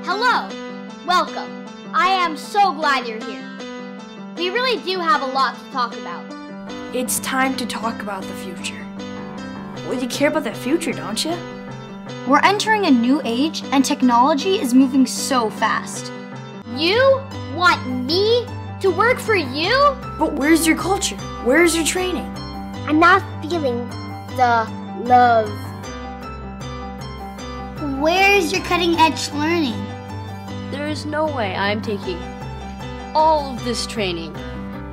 Hello! Welcome. I am so glad you're here. We really do have a lot to talk about. It's time to talk about the future. Well, you care about the future, don't you? We're entering a new age and technology is moving so fast. You want me to work for you? But where's your culture? Where's your training? I'm not feeling the love. Where's your cutting edge learning? There is no way I'm taking all of this training.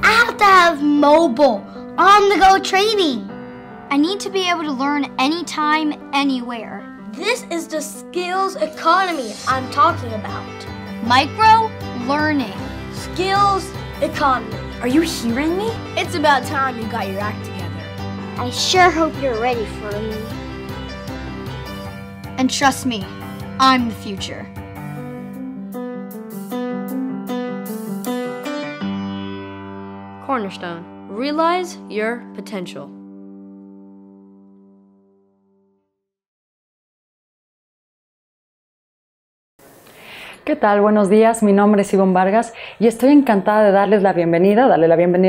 I have to have mobile, on-the-go training. I need to be able to learn anytime, anywhere. This is the skills economy I'm talking about. Micro learning. Skills economy. Are you hearing me? It's about time you got your act together. I sure hope you're ready for me. And trust me, I'm the future. Cornerstone. Realize your potential. ¿Qué tal? Buenos días, mi nombre es Ivonne Vargas y estoy encantada de darle la bienvenida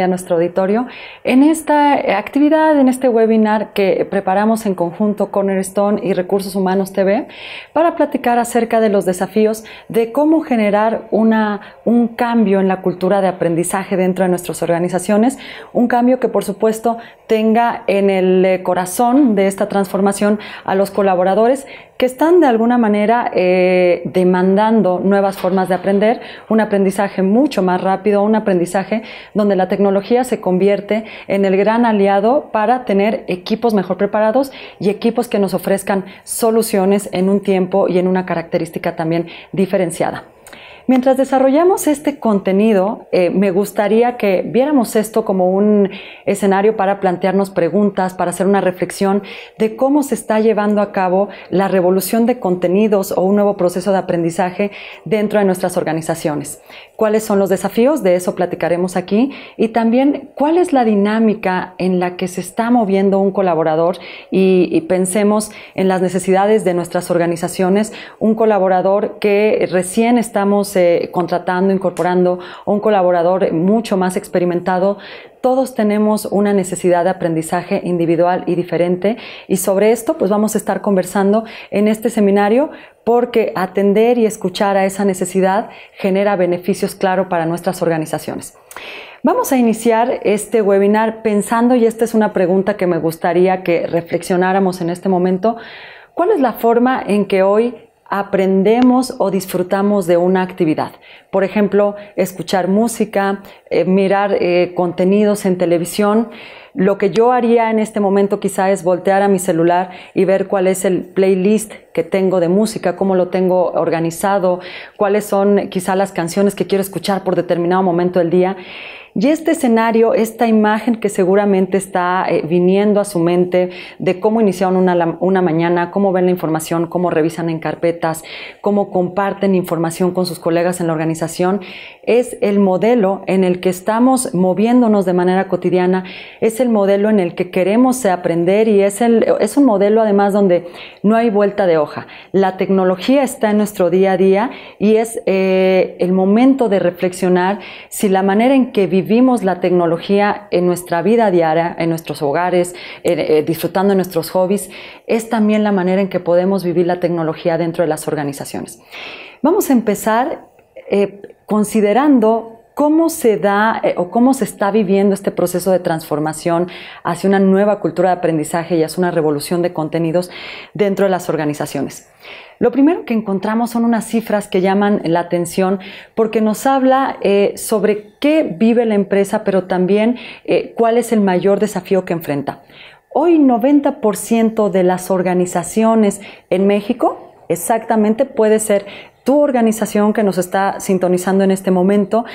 a nuestro auditorio en esta actividad, en este webinar que preparamos en conjunto Cornerstone y Recursos Humanos TV para platicar acerca de los desafíos de cómo generar un cambio en la cultura de aprendizaje dentro de nuestras organizaciones, un cambio que por supuesto tenga en el corazón de esta transformación a los colaboradores que están de alguna manera demandando nuevas formas de aprender, un aprendizaje mucho más rápido, un aprendizaje donde la tecnología se convierte en el gran aliado para tener equipos mejor preparados y equipos que nos ofrezcan soluciones en un tiempo y en una característica también diferenciada. Mientras desarrollamos este contenido, me gustaría que viéramos esto como un escenario para plantearnos preguntas, para hacer una reflexión de cómo se está llevando a cabo la revolución de contenidos o un nuevo proceso de aprendizaje dentro de nuestras organizaciones. ¿Cuáles son los desafíos? De eso platicaremos aquí. Y también, ¿cuál es la dinámica en la que se está moviendo un colaborador? Y pensemos en las necesidades de nuestras organizaciones. Un colaborador que recién estamos contratando, incorporando, o un colaborador mucho más experimentado. Todos tenemos una necesidad de aprendizaje individual y diferente, y sobre esto pues vamos a estar conversando en este seminario, porque atender y escuchar a esa necesidad genera beneficios claros para nuestras organizaciones. Vamos a iniciar este webinar pensando, y esta es una pregunta que me gustaría que reflexionáramos en este momento: ¿cuál es la forma en que hoy aprendemos o disfrutamos de una actividad? Por ejemplo, escuchar música, mirar contenidos en televisión. Lo que yo haría en este momento quizá es voltear a mi celular y ver cuál es el playlist que tengo de música, cómo lo tengo organizado, cuáles son quizá las canciones que quiero escuchar por determinado momento del día. Y este escenario, esta imagen que seguramente está viniendo a su mente de cómo iniciaron una mañana, cómo ven la información, cómo revisan en carpetas, cómo comparten información con sus colegas en la organización, es el modelo en el que estamos moviéndonos de manera cotidiana, es el modelo en el que queremos aprender, y es un modelo además donde no hay vuelta de hoja. La tecnología está en nuestro día a día y es el momento de reflexionar si la manera en que vivimos la tecnología en nuestra vida diaria, en nuestros hogares, disfrutando de nuestros hobbies, es también la manera en que podemos vivir la tecnología dentro de las organizaciones. Vamos a empezar considerando cómo se da o cómo se está viviendo este proceso de transformación hacia una nueva cultura de aprendizaje y hacia una revolución de contenidos dentro de las organizaciones. Lo primero que encontramos son unas cifras que llaman la atención, porque nos habla sobre qué vive la empresa, pero también cuál es el mayor desafío que enfrenta. Hoy 90% de las organizaciones en México, exactamente, puede ser tu organización que nos está sintonizando en este momento,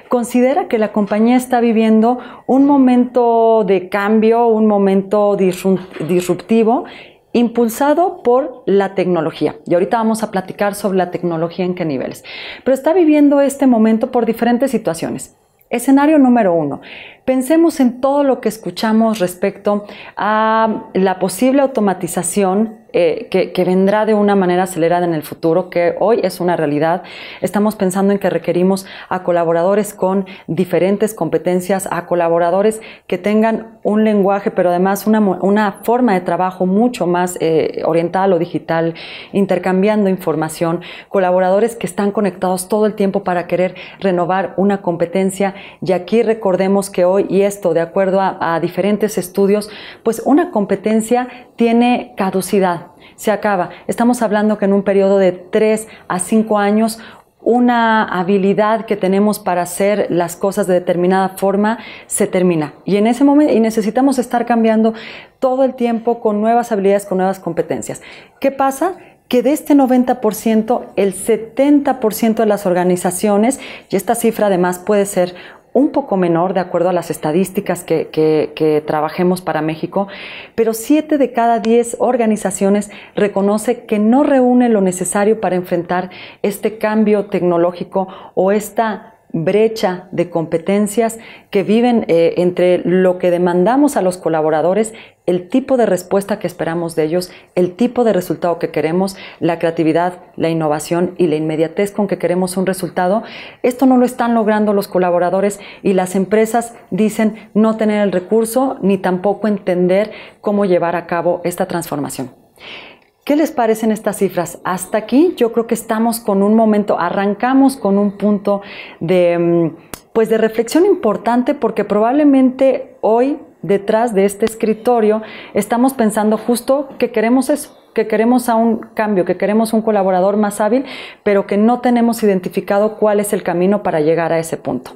considera que la compañía está viviendo un momento de cambio, un momento disruptivo, impulsado por la tecnología. Y ahorita vamos a platicar sobre la tecnología en qué niveles. Pero está viviendo este momento por diferentes situaciones. Escenario número 1. Pensemos en todo lo que escuchamos respecto a la posible automatización que vendrá de una manera acelerada en el futuro, que hoy es una realidad. Estamos pensando en que requerimos a colaboradores con diferentes competencias, a colaboradores que tengan un lenguaje, pero además una forma de trabajo mucho más orientada a lo digital, intercambiando información, colaboradores que están conectados todo el tiempo para querer renovar una competencia. Y aquí recordemos que hoy, y esto de acuerdo a diferentes estudios, pues una competencia tiene caducidad, se acaba. Estamos hablando que en un periodo de 3 a 5 años, una habilidad que tenemos para hacer las cosas de determinada forma se termina. Y en ese momento necesitamos estar cambiando todo el tiempo con nuevas habilidades, con nuevas competencias. ¿Qué pasa? Que de este 90%, el 70% de las organizaciones, y esta cifra además puede ser un poco menor de acuerdo a las estadísticas que trabajemos para México, pero 7 de cada 10 organizaciones reconoce que no reúne lo necesario para enfrentar este cambio tecnológico o esta brecha de competencias que viven entre lo que demandamos a los colaboradores, el tipo de respuesta que esperamos de ellos, el tipo de resultado que queremos, la creatividad, la innovación y la inmediatez con que queremos un resultado. Esto no lo están logrando los colaboradores y las empresas dicen no tener el recurso ni tampoco entender cómo llevar a cabo esta transformación. ¿Qué les parecen estas cifras? Hasta aquí yo creo que estamos con un momento, arrancamos con un punto de reflexión importante, porque probablemente hoy detrás de este escritorio estamos pensando justo que queremos eso, que queremos a un cambio, que queremos un colaborador más hábil, pero que no tenemos identificado cuál es el camino para llegar a ese punto.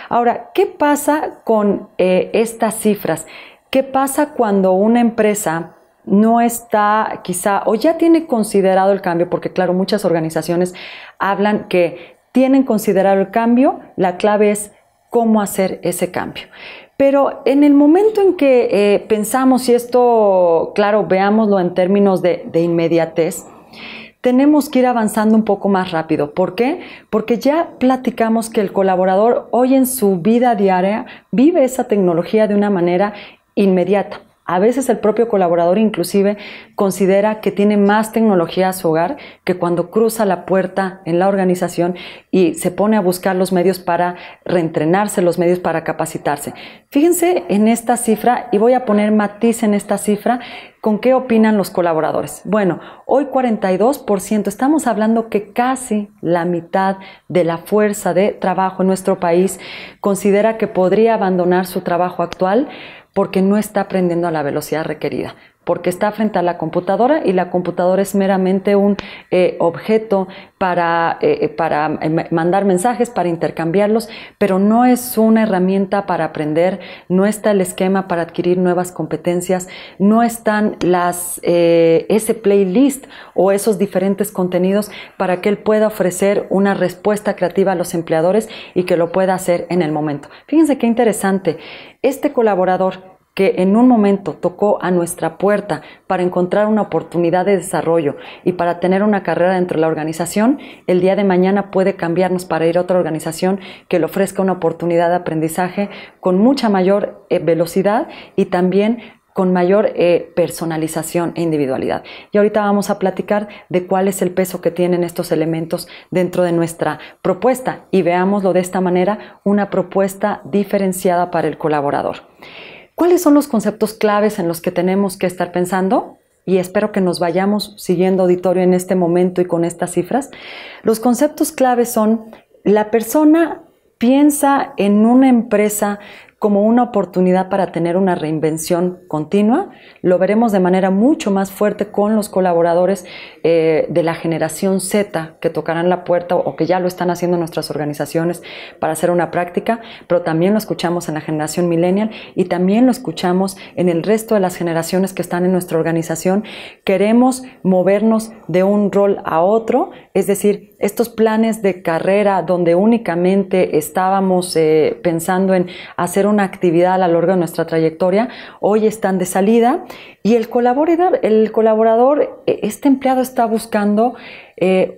Ahora, ¿qué pasa con estas cifras? ¿Qué pasa cuando una empresa no está quizá o ya tiene considerado el cambio? Porque claro, muchas organizaciones hablan que tienen considerado el cambio, la clave es cómo hacer ese cambio. Pero en el momento en que pensamos, y esto, claro, veámoslo en términos de inmediatez, tenemos que ir avanzando un poco más rápido. ¿Por qué? Porque ya platicamos que el colaborador hoy en su vida diaria vive esa tecnología de una manera inmediata. A veces el propio colaborador inclusive considera que tiene más tecnología a su hogar que cuando cruza la puerta en la organización y se pone a buscar los medios para reentrenarse, los medios para capacitarse. Fíjense en esta cifra, y voy a poner matiz en esta cifra, ¿con qué opinan los colaboradores? Bueno, hoy 42%, estamos hablando que casi la mitad de la fuerza de trabajo en nuestro país considera que podría abandonar su trabajo actual porque no está aprendiendo a la velocidad requerida, porque está frente a la computadora y la computadora es meramente un objeto para mandar mensajes, para intercambiarlos, pero no es una herramienta para aprender, no está el esquema para adquirir nuevas competencias, no están ese playlist o esos diferentes contenidos para que él pueda ofrecer una respuesta creativa a los empleadores y que lo pueda hacer en el momento. Fíjense qué interesante, este colaborador que en un momento tocó a nuestra puerta para encontrar una oportunidad de desarrollo y para tener una carrera dentro de la organización, el día de mañana puede cambiarnos para ir a otra organización que le ofrezca una oportunidad de aprendizaje con mucha mayor velocidad y también con mayor personalización e individualidad. Y ahorita vamos a platicar de cuál es el peso que tienen estos elementos dentro de nuestra propuesta y veámoslo de esta manera, una propuesta diferenciada para el colaborador. ¿Cuáles son los conceptos claves en los que tenemos que estar pensando? Y espero que nos vayamos siguiendo, auditorio, en este momento y con estas cifras. Los conceptos claves son: la persona piensa en una empresa como una oportunidad para tener una reinvención continua. Lo veremos de manera mucho más fuerte con los colaboradores de la generación Z que tocarán la puerta o que ya lo están haciendo en nuestras organizaciones para hacer una práctica, pero también lo escuchamos en la generación millennial y también lo escuchamos en el resto de las generaciones que están en nuestra organización. Queremos movernos de un rol a otro, es decir, estos planes de carrera donde únicamente estábamos pensando en hacer una actividad a lo largo de nuestra trayectoria, hoy están de salida y el colaborador, este empleado está buscando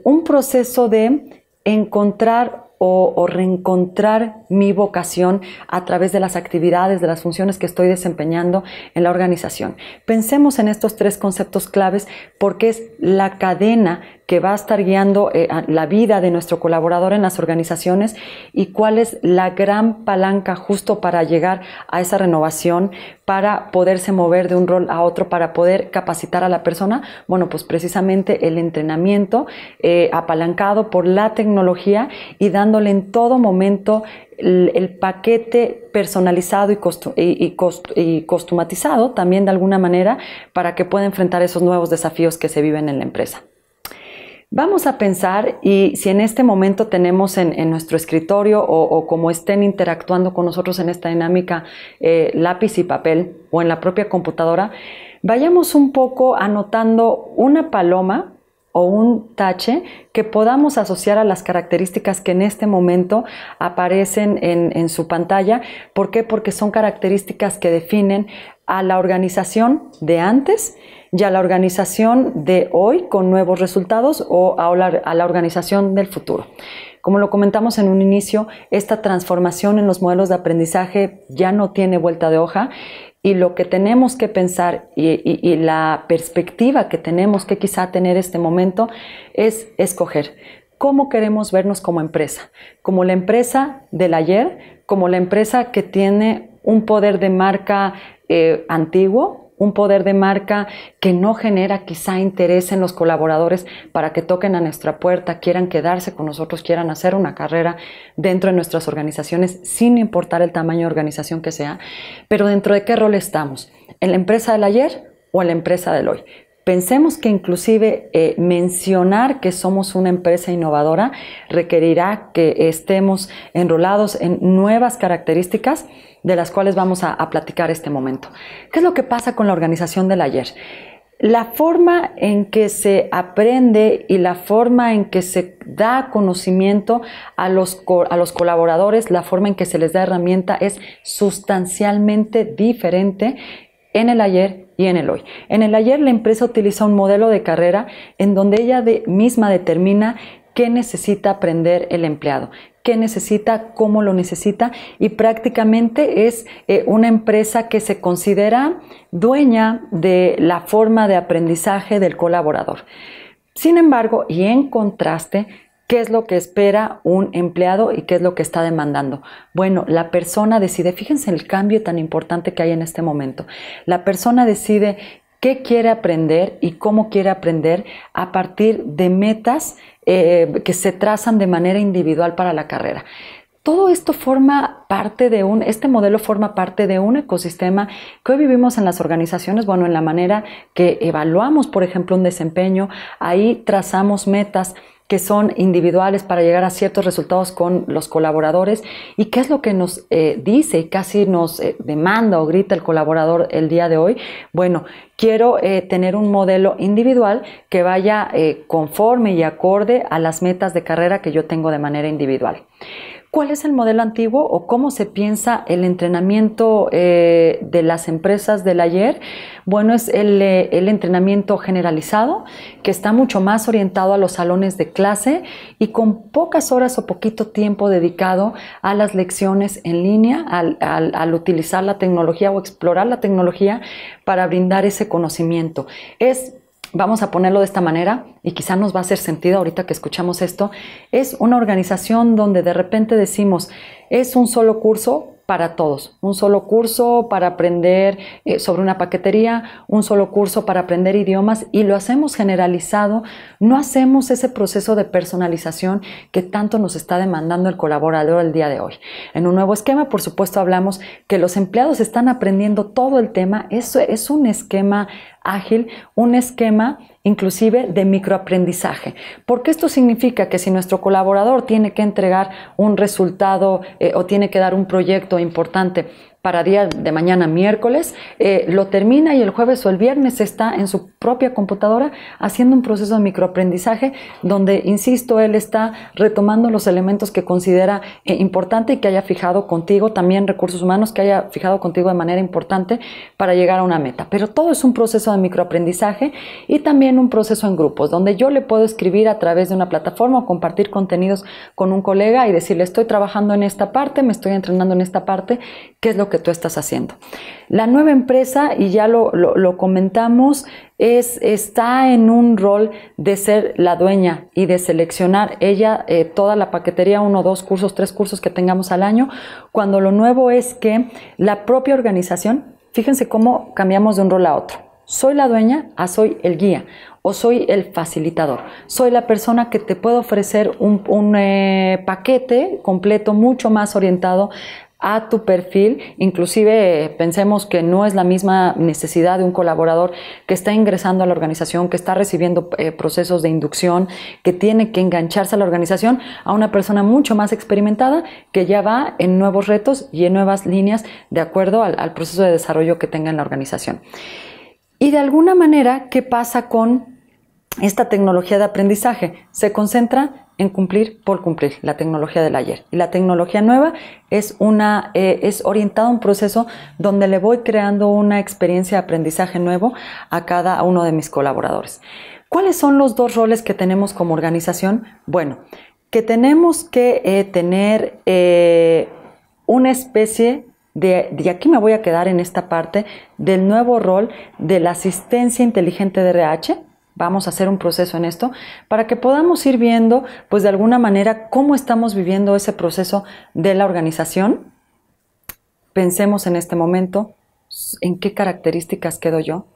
un proceso de encontrar o reencontrar mi vocación a través de las actividades, de las funciones que estoy desempeñando en la organización. Pensemos en estos 3 conceptos claves porque es la cadena que va a estar guiando la vida de nuestro colaborador en las organizaciones y cuál es la gran palanca justo para llegar a esa renovación, para poderse mover de un rol a otro, para poder capacitar a la persona. Bueno, pues precisamente el entrenamiento apalancado por la tecnología y dándole en todo momento el paquete personalizado y costumatizado también de alguna manera para que pueda enfrentar esos nuevos desafíos que se viven en la empresa. Vamos a pensar, y si en este momento tenemos en nuestro escritorio o como estén interactuando con nosotros en esta dinámica lápiz y papel o en la propia computadora, vayamos un poco anotando una paloma o un tache que podamos asociar a las características que en este momento aparecen en su pantalla. ¿Por qué? Porque son características que definen a la organización de antes y a la organización de hoy con nuevos resultados o a la organización del futuro. Como lo comentamos en un inicio, esta transformación en los modelos de aprendizaje ya no tiene vuelta de hoja y lo que tenemos que pensar y la perspectiva que tenemos que quizá tener este momento es escoger cómo queremos vernos como empresa, como la empresa del ayer, como la empresa que tiene un poder de marca antiguo, un poder de marca que no genera quizá interés en los colaboradores para que toquen a nuestra puerta, quieran quedarse con nosotros, quieran hacer una carrera dentro de nuestras organizaciones, sin importar el tamaño de organización que sea. Pero ¿dentro de qué rol estamos? ¿En la empresa del ayer o en la empresa del hoy? Pensemos que inclusive mencionar que somos una empresa innovadora requerirá que estemos enrolados en nuevas características de las cuales vamos a platicar este momento. ¿Qué es lo que pasa con la organización del ayer? La forma en que se aprende y la forma en que se da conocimiento a los colaboradores, la forma en que se les da herramienta es sustancialmente diferente en el ayer y en el hoy. En el ayer la empresa utiliza un modelo de carrera en donde ella misma determina qué necesita aprender el empleado, qué necesita, cómo lo necesita, y prácticamente es una empresa que se considera dueña de la forma de aprendizaje del colaborador. Sin embargo, y en contraste, ¿qué es lo que espera un empleado y qué es lo que está demandando? Bueno, la persona decide, fíjense el cambio tan importante que hay en este momento. La persona decide qué quiere aprender y cómo quiere aprender a partir de metas que se trazan de manera individual para la carrera. Todo esto forma parte de este modelo forma parte de un ecosistema que hoy vivimos en las organizaciones, bueno, en la manera que evaluamos, por ejemplo, un desempeño, ahí trazamos metas que son individuales para llegar a ciertos resultados con los colaboradores. ¿Y qué es lo que nos dice y casi nos demanda o grita el colaborador el día de hoy? Bueno, quiero tener un modelo individual que vaya conforme y acorde a las metas de carrera que yo tengo de manera individual. ¿Cuál es el modelo antiguo o cómo se piensa el entrenamiento de las empresas del ayer? Bueno, es el entrenamiento generalizado, que está mucho más orientado a los salones de clase y con pocas horas o poquito tiempo dedicado a las lecciones en línea, al utilizar la tecnología o explorar la tecnología para brindar ese conocimiento. Vamos a ponerlo de esta manera y quizá nos va a hacer sentido ahorita que escuchamos esto. Es una organización donde de repente decimos, es un solo curso para todos, un solo curso para aprender sobre una paquetería, un solo curso para aprender idiomas, y lo hacemos generalizado. No hacemos ese proceso de personalización que tanto nos está demandando el colaborador el día de hoy. En un nuevo esquema, por supuesto, hablamos que los empleados están aprendiendo todo el tema. Eso es un esquema ágil, un esquema inclusive de microaprendizaje, porque esto significa que si nuestro colaborador tiene que entregar un resultado o tiene que dar un proyecto importante para día de mañana miércoles, lo termina y el jueves o el viernes está en su propia computadora haciendo un proceso de microaprendizaje donde, insisto, él está retomando los elementos que considera importante y que haya fijado contigo, también recursos humanos que haya fijado contigo de manera importante para llegar a una meta. Pero todo es un proceso de microaprendizaje y también un proceso en grupos, donde yo le puedo escribir a través de una plataforma o compartir contenidos con un colega y decirle, estoy trabajando en esta parte, me estoy entrenando en esta parte, ¿qué es lo que tú estás haciendo? La nueva empresa, y ya lo comentamos, está en un rol de ser la dueña y de seleccionar ella toda la paquetería, 1, 2 cursos, 3 cursos que tengamos al año, cuando lo nuevo es que la propia organización, fíjense cómo cambiamos de un rol a otro. Soy la dueña a soy el guía o soy el facilitador. Soy la persona que te puede ofrecer un paquete completo mucho más orientado a tu perfil. Inclusive pensemos que no es la misma necesidad de un colaborador que está ingresando a la organización, que está recibiendo procesos de inducción, que tiene que engancharse a la organización, a una persona mucho más experimentada que ya va en nuevos retos y en nuevas líneas de acuerdo al proceso de desarrollo que tenga en la organización. Y de alguna manera, ¿qué pasa con esta tecnología de aprendizaje? Se concentra en cumplir por cumplir, la tecnología del ayer. Y la tecnología nueva es orientada a un proceso donde le voy creando una experiencia de aprendizaje nuevo a cada uno de mis colaboradores. ¿Cuáles son los dos roles que tenemos como organización? Bueno, que tenemos que tener una especie de aquí me voy a quedar en esta parte del nuevo rol de la asistencia inteligente de RH. Vamos a hacer un proceso en esto para que podamos ir viendo, pues de alguna manera, cómo estamos viviendo ese proceso de la organización. Pensemos en este momento, en qué características quedo yo,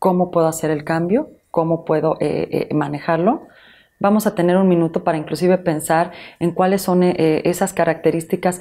cómo puedo hacer el cambio, cómo puedo manejarlo. Vamos a tener un minuto para inclusive pensar en cuáles son esas características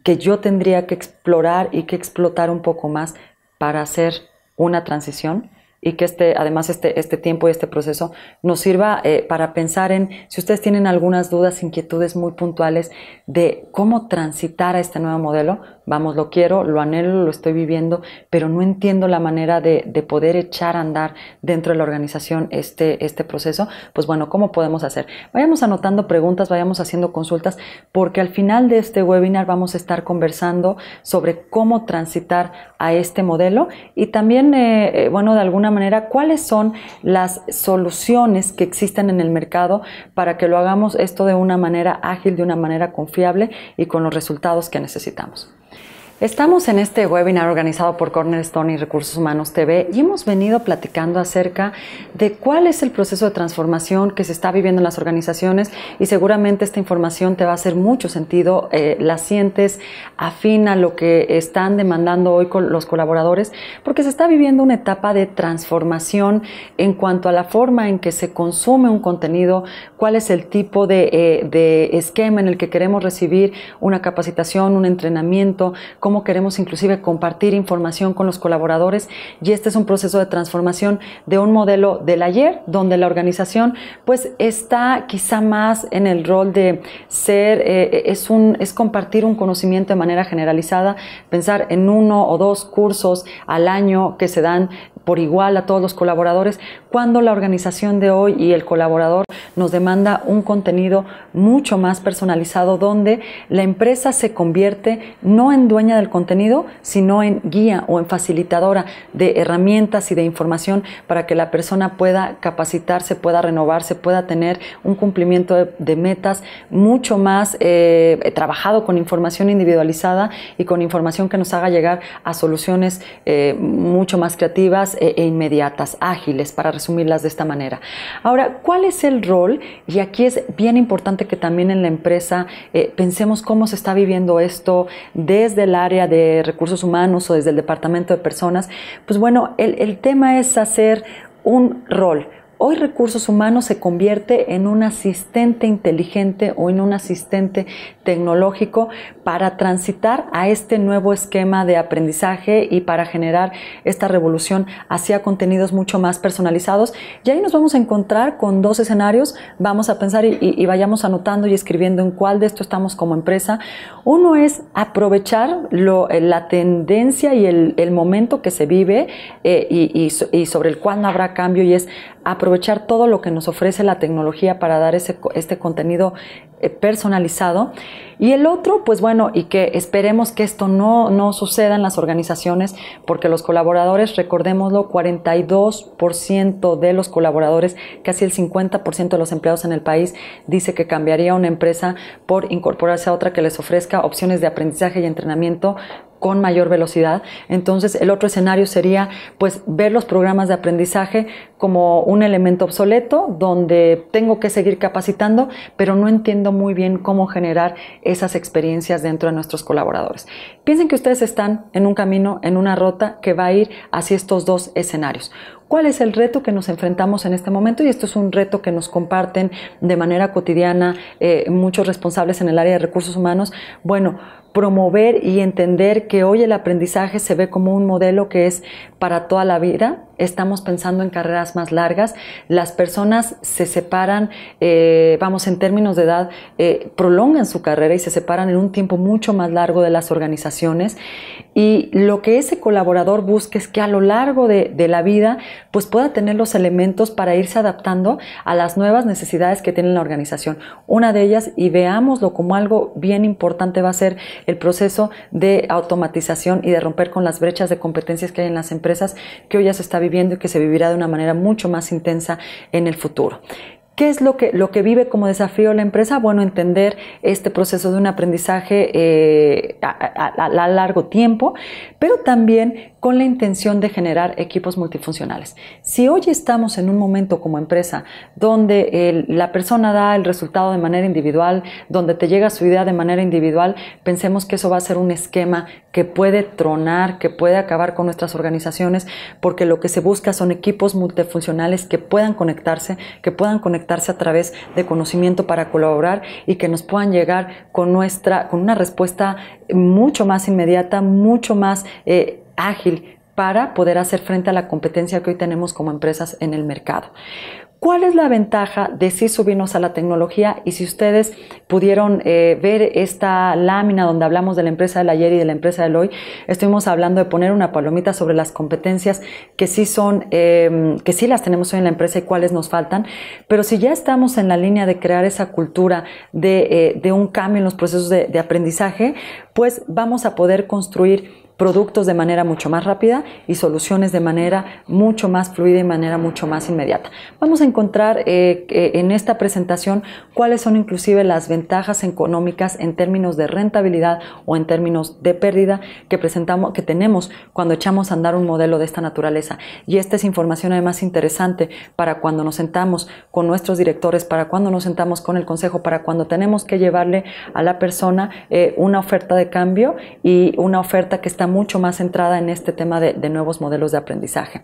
que yo tendría que explorar y que explotar un poco más para hacer una transición y que además este tiempo y este proceso nos sirva para pensar en, si ustedes tienen algunas dudas, inquietudes muy puntuales de cómo transitar a este nuevo modelo, vamos, lo quiero, lo anhelo, lo estoy viviendo, pero no entiendo la manera de poder echar a andar dentro de la organización este proceso, pues bueno, ¿cómo podemos hacer? Vayamos anotando preguntas, vayamos haciendo consultas, porque al final de este webinar vamos a estar conversando sobre cómo transitar a este modelo y también, bueno, de alguna manera, cuáles son las soluciones que existen en el mercado para que lo hagamos esto de una manera ágil, de una manera confiable y con los resultados que necesitamos. Estamos en este webinar organizado por Cornerstone y Recursos Humanos TV y hemos venido platicando acerca de cuál es el proceso de transformación que se está viviendo en las organizaciones y seguramente esta información te va a hacer mucho sentido, la sientes afín a lo que están demandando hoy con los colaboradores, porque se está viviendo una etapa de transformación en cuanto a la forma en que se consume un contenido, cuál es el tipo de esquema en el que queremos recibir una capacitación, un entrenamiento, cómo queremos inclusive compartir información con los colaboradores, y este es un proceso de transformación de un modelo del ayer, donde la organización pues está quizá más en el rol de ser, es compartir un conocimiento de manera generalizada, pensar en 1 o 2 cursos al año que se dan por igual a todos los colaboradores, cuando la organización de hoy y el colaborador nos demanda un contenido mucho más personalizado, donde la empresa se convierte no en dueña del contenido, sino en guía o en facilitadora de herramientas y de información para que la persona pueda capacitarse, pueda renovarse, pueda tener un cumplimiento de metas mucho más trabajado con información individualizada y con información que nos haga llegar a soluciones mucho más creativas e inmediatas, ágiles, para resumirlas de esta manera. Ahora, ¿cuál es el rol? Y aquí es bien importante que también en la empresa pensemos cómo se está viviendo esto desde el área de recursos humanos o desde el departamento de personas. Pues bueno, el tema es hacer un rol, Hoy recursos humanos se convierte en un asistente inteligente o en un asistente tecnológico para transitar a este nuevo esquema de aprendizaje y para generar esta revolución hacia contenidos mucho más personalizados. Y ahí nos vamos a encontrar con dos escenarios. Vamos a pensar y vayamos anotando y escribiendo en cuál de esto estamos como empresa. Uno es aprovechar la tendencia y el momento que se vive y sobre el cual no habrá cambio, y es aprovechar todo lo que nos ofrece la tecnología para dar este contenido personalizado. Y el otro, pues bueno, y que esperemos que esto no suceda en las organizaciones, porque los colaboradores, recordémoslo, 42% de los colaboradores, casi el 50% de los empleados en el país, dice que cambiaría una empresa por incorporarse a otra que les ofrezca opciones de aprendizaje y entrenamiento con mayor velocidad. Entonces, el otro escenario sería, pues, ver los programas de aprendizaje como un elemento obsoleto, donde tengo que seguir capacitando, pero no entiendo muy bien cómo generar esas experiencias dentro de nuestros colaboradores. Piensen que ustedes están en un camino, en una ruta que va a ir hacia estos dos escenarios. ¿Cuál es el reto que nos enfrentamos en este momento? Y esto es un reto que nos comparten de manera cotidiana muchos responsables en el área de recursos humanos. Bueno, promover y entender que hoy el aprendizaje se ve como un modelo que es para toda la vida. Estamos pensando en carreras más largas. Las personas se separan, en términos de edad, prolongan su carrera y se separan en un tiempo mucho más largo de las organizaciones. Y lo que ese colaborador busca es que a lo largo de la vida pues pueda tener los elementos para irse adaptando a las nuevas necesidades que tiene la organización. Una de ellas, y veámoslo como algo bien importante, va a ser el proceso de automatización y de romper con las brechas de competencias que hay en las empresas, que hoy ya se está viviendo y que se vivirá de una manera mucho más intensa en el futuro. ¿Qué es lo que vive como desafío la empresa? Bueno, entender este proceso de un aprendizaje a largo tiempo, pero también con la intención de generar equipos multifuncionales. Si hoy estamos en un momento como empresa donde la persona da el resultado de manera individual, donde te llega su idea de manera individual, pensemos que eso va a ser un esquema que puede tronar, que puede acabar con nuestras organizaciones, porque lo que se busca son equipos multifuncionales que puedan conectarse a través de conocimiento para colaborar y que nos puedan llegar con una respuesta mucho más inmediata, mucho más ágil para poder hacer frente a la competencia que hoy tenemos como empresas en el mercado. ¿Cuál es la ventaja de sí subirnos a la tecnología? Y si ustedes pudieron ver esta lámina donde hablamos de la empresa del ayer y de la empresa del hoy, estuvimos hablando de poner una palomita sobre las competencias que sí las tenemos hoy en la empresa y cuáles nos faltan. Pero si ya estamos en la línea de crear esa cultura de un cambio en los procesos de aprendizaje, pues vamos a poder construir productos de manera mucho más rápida y soluciones de manera mucho más fluida y de manera mucho más inmediata. Vamos a encontrar en esta presentación cuáles son inclusive las ventajas económicas en términos de rentabilidad o en términos de pérdida que tenemos cuando echamos a andar un modelo de esta naturaleza. Y esta es información además interesante para cuando nos sentamos con nuestros directores, para cuando nos sentamos con el consejo, para cuando tenemos que llevarle a la persona una oferta de cambio y una oferta que está mucho más centrada en este tema de nuevos modelos de aprendizaje.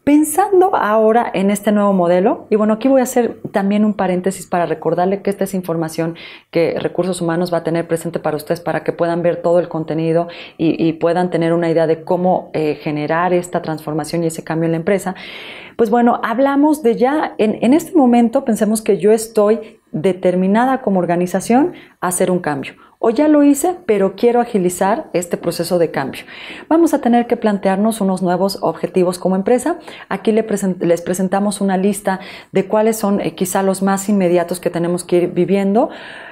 Pensando ahora en este nuevo modelo, y bueno, aquí voy a hacer también un paréntesis para recordarle que esta es información que Recursos Humanos va a tener presente para ustedes para que puedan ver todo el contenido y puedan tener una idea de cómo generar esta transformación y ese cambio en la empresa. Pues bueno, hablamos de ya, en este momento pensemos que yo estoy determinada como organización a hacer un cambio. O ya lo hice, pero quiero agilizar este proceso de cambio. Vamos a tener que plantearnos unos nuevos objetivos como empresa. Aquí les presentamos una lista de cuáles son quizá los más inmediatos que tenemos que ir viviendo.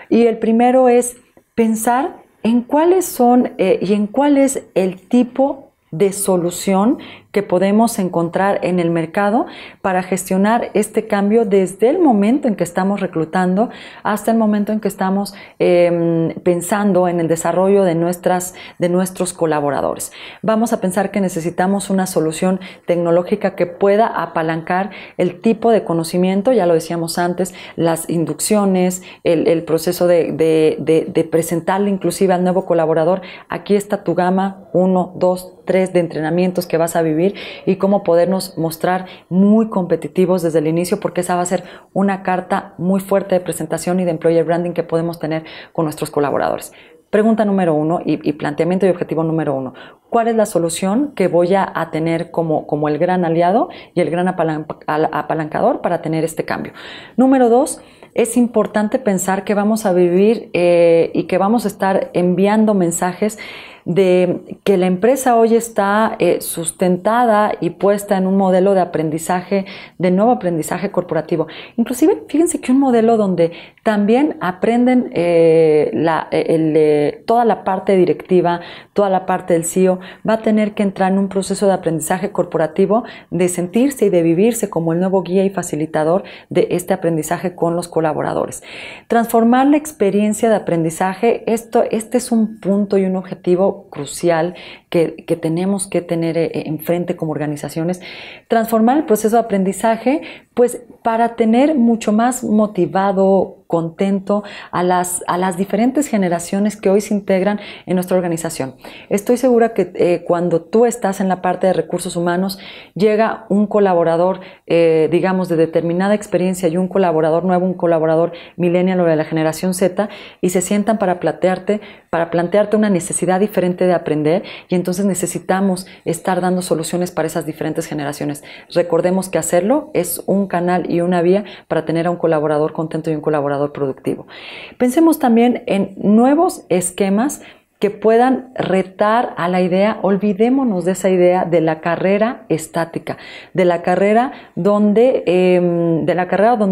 Y el primero es pensar en cuáles son y en cuál es el tipo de solución que podemos encontrar en el mercado para gestionar este cambio desde el momento en que estamos reclutando hasta el momento en que estamos pensando en el desarrollo de nuestros colaboradores. Vamos a pensar que necesitamos una solución tecnológica que pueda apalancar el tipo de conocimiento, ya lo decíamos antes, las inducciones, el proceso de presentarle inclusive al nuevo colaborador. Aquí está tu gama 1, 2, 3 de entrenamientos que vas a vivir vivir y cómo podernos mostrar muy competitivos desde el inicio, porque esa va a ser una carta muy fuerte de presentación y de employer branding que podemos tener con nuestros colaboradores. Pregunta número 1 y planteamiento y objetivo número 1. ¿Cuál es la solución que voy a tener como el gran aliado y el gran apalancador para tener este cambio? Número 2, es importante pensar que vamos a vivir y que vamos a estar enviando mensajes de que la empresa hoy está sustentada y puesta en un modelo de aprendizaje, de nuevo aprendizaje corporativo. Inclusive, fíjense que un modelo donde también aprenden toda la parte directiva, toda la parte del CEO, va a tener que entrar en un proceso de aprendizaje corporativo, de sentirse y de vivirse como el nuevo guía y facilitador de este aprendizaje con los colaboradores. Transformar la experiencia de aprendizaje, este es un punto y un objetivo crucial que tenemos que tener enfrente como organizaciones. Transformar el proceso de aprendizaje, pues para tener mucho más motivado, contento a las diferentes generaciones que hoy se integran en nuestra organización. Estoy segura que cuando tú estás en la parte de recursos humanos, llega un colaborador, digamos, de determinada experiencia y un colaborador nuevo, un colaborador millennial o de la generación Z, y se sientan para plantearte una necesidad diferente de aprender, y entonces necesitamos estar dando soluciones para esas diferentes generaciones. Recordemos que hacerlo es un canal y una vía para tener a un colaborador contento y un colaborador productivo. Pensemos también en nuevos esquemas que puedan retar a la idea. Olvidémonos de esa idea de la carrera estática, de la carrera donde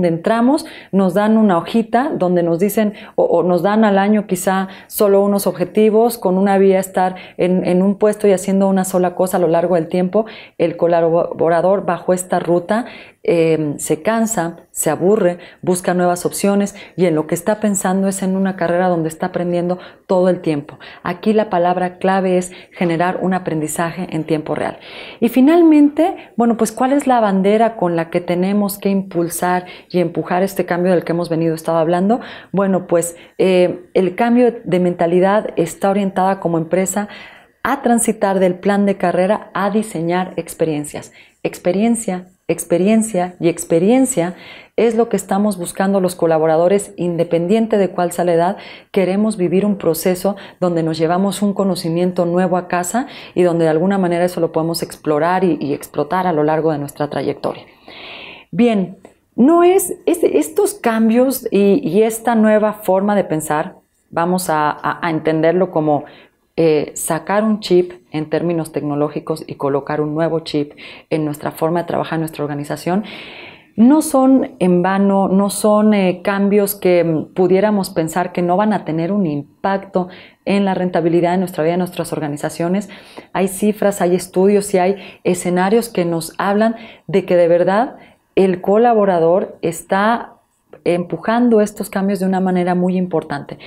entramos, nos dan una hojita donde nos dicen o nos dan al año quizá solo unos objetivos, con una vía estar en un puesto y haciendo una sola cosa a lo largo del tiempo. El colaborador bajo esta ruta se cansa, se aburre, busca nuevas opciones, y en lo que está pensando es en una carrera donde está aprendiendo todo el tiempo. Aquí la palabra clave es generar un aprendizaje en tiempo real. Y finalmente, bueno, pues ¿cuál es la bandera con la que tenemos que impulsar y empujar este cambio del que hemos estado hablando? Bueno, pues el cambio de mentalidad está orientada como empresa a transitar del plan de carrera a diseñar experiencias. Experiencia y experiencia es lo que estamos buscando los colaboradores, independiente de cuál sea la edad. Queremos vivir un proceso donde nos llevamos un conocimiento nuevo a casa y donde de alguna manera eso lo podemos explorar y explotar a lo largo de nuestra trayectoria. Bien, no es estos cambios y esta nueva forma de pensar, vamos a entenderlo como sacar un chip en términos tecnológicos y colocar un nuevo chip en nuestra forma de trabajar en nuestra organización. No son en vano, no son cambios que pudiéramos pensar que no van a tener un impacto en la rentabilidad de nuestra vida, de nuestras organizaciones. Hay cifras, hay estudios y hay escenarios que nos hablan de que de verdad el colaborador está empujando estos cambios de una manera muy importante.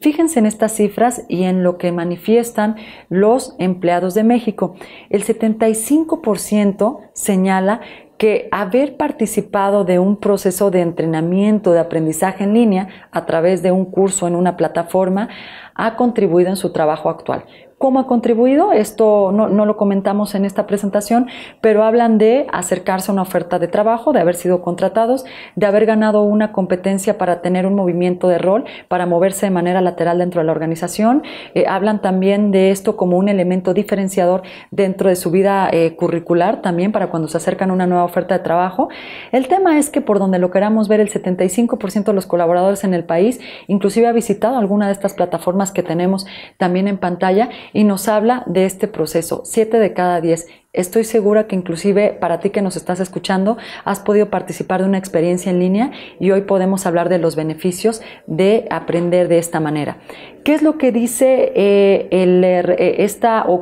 Fíjense en estas cifras y en lo que manifiestan los empleados de México. El 75% señala que haber participado de un proceso de entrenamiento, de aprendizaje en línea a través de un curso en una plataforma ha contribuido en su trabajo actual. ¿Cómo ha contribuido? Esto no lo comentamos en esta presentación, pero hablan de acercarse a una oferta de trabajo, de haber sido contratados, de haber ganado una competencia para tener un movimiento de rol, para moverse de manera lateral dentro de la organización. Hablan también de esto como un elemento diferenciador dentro de su vida curricular, también para cuando se acercan a una nueva oferta de trabajo. El tema es que por donde lo queramos ver, el 75% de los colaboradores en el país inclusive ha visitado alguna de estas plataformas que tenemos también en pantalla, y nos habla de este proceso. 7 de cada 10. Estoy segura que inclusive para ti que nos estás escuchando has podido participar de una experiencia en línea y hoy podemos hablar de los beneficios de aprender de esta manera. ¿Qué es lo que dice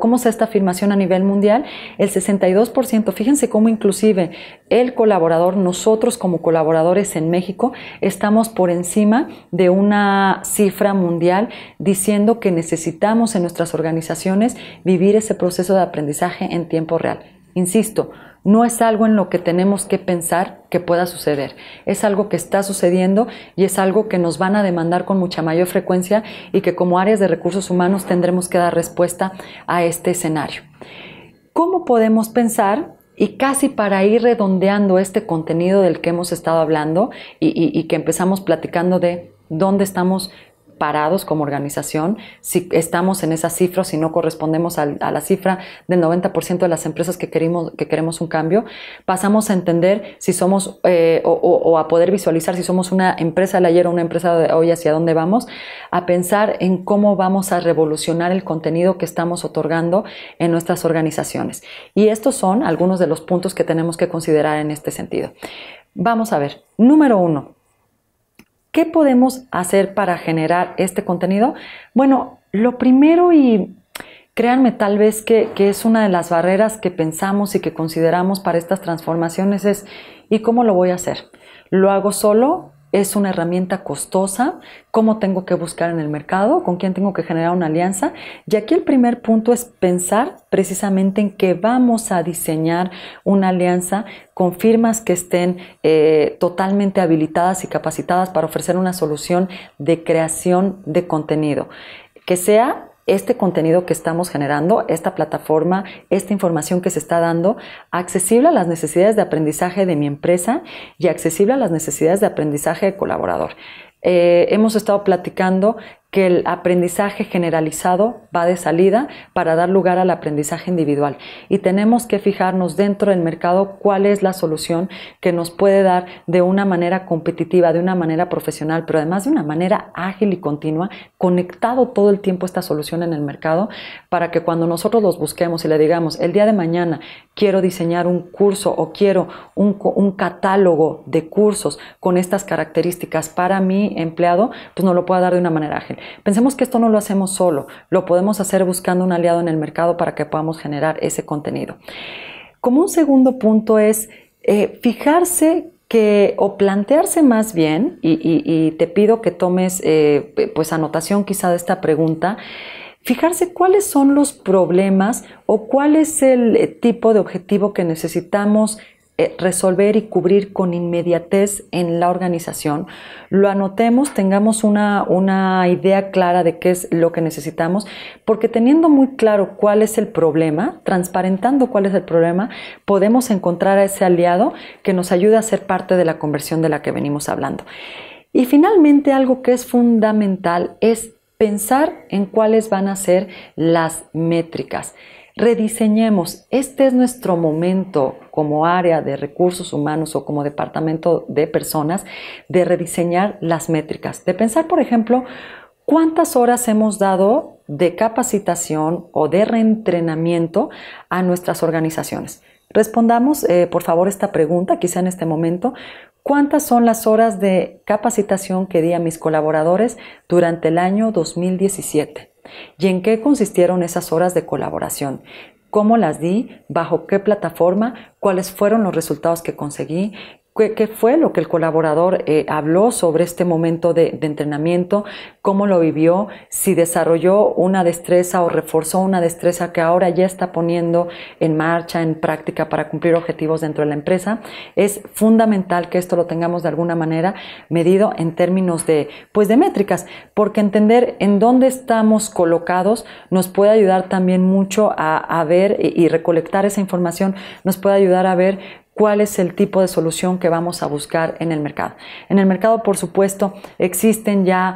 cómo está esta afirmación a nivel mundial? El 62%, fíjense cómo inclusive el colaborador, nosotros como colaboradores en México, estamos por encima de una cifra mundial diciendo que necesitamos en nuestras organizaciones vivir ese proceso de aprendizaje en tiempo real. Insisto, no es algo en lo que tenemos que pensar que pueda suceder. Es algo que está sucediendo y es algo que nos van a demandar con mucha mayor frecuencia y que como áreas de recursos humanos tendremos que dar respuesta a este escenario. ¿cómo podemos pensar? Y casi para ir redondeando este contenido del que hemos estado hablando y que empezamos platicando de dónde estamos parados como organización, si estamos en esa cifra, si no correspondemos a la cifra del 90% de las empresas que queremos un cambio, pasamos a entender si somos o a poder visualizar si somos una empresa del ayer o una empresa de hoy, hacia dónde vamos, a pensar en cómo vamos a revolucionar el contenido que estamos otorgando en nuestras organizaciones. Y estos son algunos de los puntos que tenemos que considerar en este sentido. Vamos a ver. Número 1. ¿Qué podemos hacer para generar este contenido? Bueno, lo primero, y créanme tal vez que es una de las barreras que pensamos y que consideramos para estas transformaciones es ¿y cómo lo voy a hacer? ¿Lo hago solo? ¿Es una herramienta costosa? ¿Cómo tengo que buscar en el mercado? ¿Con quién tengo que generar una alianza? Y aquí el primer punto es pensar precisamente en que vamos a diseñar una alianza con firmas que estén totalmente habilitadas y capacitadas para ofrecer una solución de creación de contenido, que sea este contenido que estamos generando, esta plataforma, esta información que se está dando, accesible a las necesidades de aprendizaje de mi empresa y accesible a las necesidades de aprendizaje de colaborador. Hemos estado platicando que el aprendizaje generalizado va de salida para dar lugar al aprendizaje individual y tenemos que fijarnos dentro del mercado cuál es la solución que nos puede dar de una manera competitiva, de una manera profesional, pero además de una manera ágil y continua, conectado todo el tiempo esta solución en el mercado, para que cuando nosotros los busquemos y le digamos el día de mañana quiero diseñar un curso o quiero un catálogo de cursos con estas características para mi empleado, pues nos lo pueda dar de una manera ágil. Pensemos que esto no lo hacemos solo, lo podemos hacer buscando un aliado en el mercado para que podamos generar ese contenido. Como un segundo punto es fijarse o plantearse más bien, y te pido que tomes pues anotación quizá de esta pregunta, fijarse cuáles son los problemas o cuál es el tipo de objetivo que necesitamos resolver y cubrir con inmediatez en la organización. Lo anotemos, tengamos una idea clara de qué es lo que necesitamos, porque teniendo muy claro cuál es el problema, transparentando cuál es el problema, podemos encontrar a ese aliado que nos ayude a ser parte de la conversión de la que venimos hablando. Y finalmente, algo que es fundamental es pensar en cuáles van a ser las métricas. Rediseñemos, este es nuestro momento como área de recursos humanos o como departamento de personas de rediseñar las métricas, de pensar, por ejemplo, cuántas horas hemos dado de capacitación o de reentrenamiento a nuestras organizaciones. Respondamos, por favor, esta pregunta, quizá en este momento. ¿Cuántas son las horas de capacitación que di a mis colaboradores durante el año 2017? ¿Y en qué consistieron esas horas de colaboración? ¿Cómo las di? ¿Bajo qué plataforma? ¿Cuáles fueron los resultados que conseguí? ¿Qué fue lo que el colaborador habló sobre este momento de entrenamiento? ¿Cómo lo vivió? Si desarrolló una destreza o reforzó una destreza que ahora ya está poniendo en marcha, en práctica para cumplir objetivos dentro de la empresa. Es fundamental que esto lo tengamos de alguna manera medido en términos de métricas, porque entender en dónde estamos colocados nos puede ayudar también mucho a ver y recolectar esa información, nos puede ayudar a ver cuál es el tipo de solución que vamos a buscar en el mercado. En el mercado, por supuesto, existen ya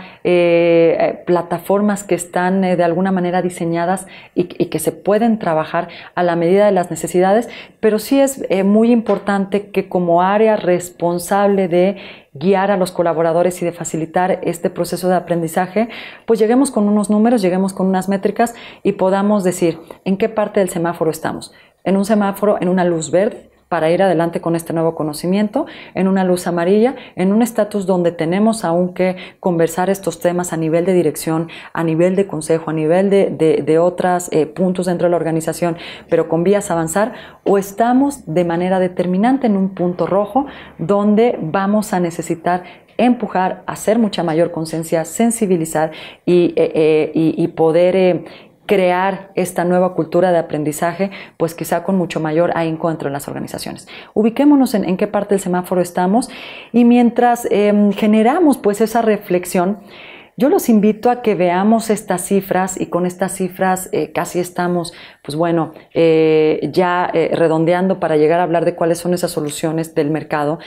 plataformas que están de alguna manera diseñadas y que se pueden trabajar a la medida de las necesidades, pero sí es muy importante que como área responsable de guiar a los colaboradores y de facilitar este proceso de aprendizaje, pues lleguemos con unos números, lleguemos con unas métricas y podamos decir en qué parte del semáforo estamos. En un semáforo, en una luz verde, para ir adelante con este nuevo conocimiento, en una luz amarilla, en un estatus donde tenemos aún que conversar estos temas a nivel de dirección, a nivel de consejo, a nivel de otros puntos dentro de la organización, pero con vías a avanzar, o estamos de manera determinante en un punto rojo donde vamos a necesitar empujar, hacer mucha mayor conciencia, sensibilizar y poder crear esta nueva cultura de aprendizaje, pues quizá con mucho mayor ahínco dentro de las organizaciones. Ubiquémonos en qué parte del semáforo estamos y mientras generamos pues esa reflexión, Yo los invito a que veamos estas cifras y con estas cifras casi estamos, pues bueno, redondeando para llegar a hablar de cuáles son esas soluciones del mercado.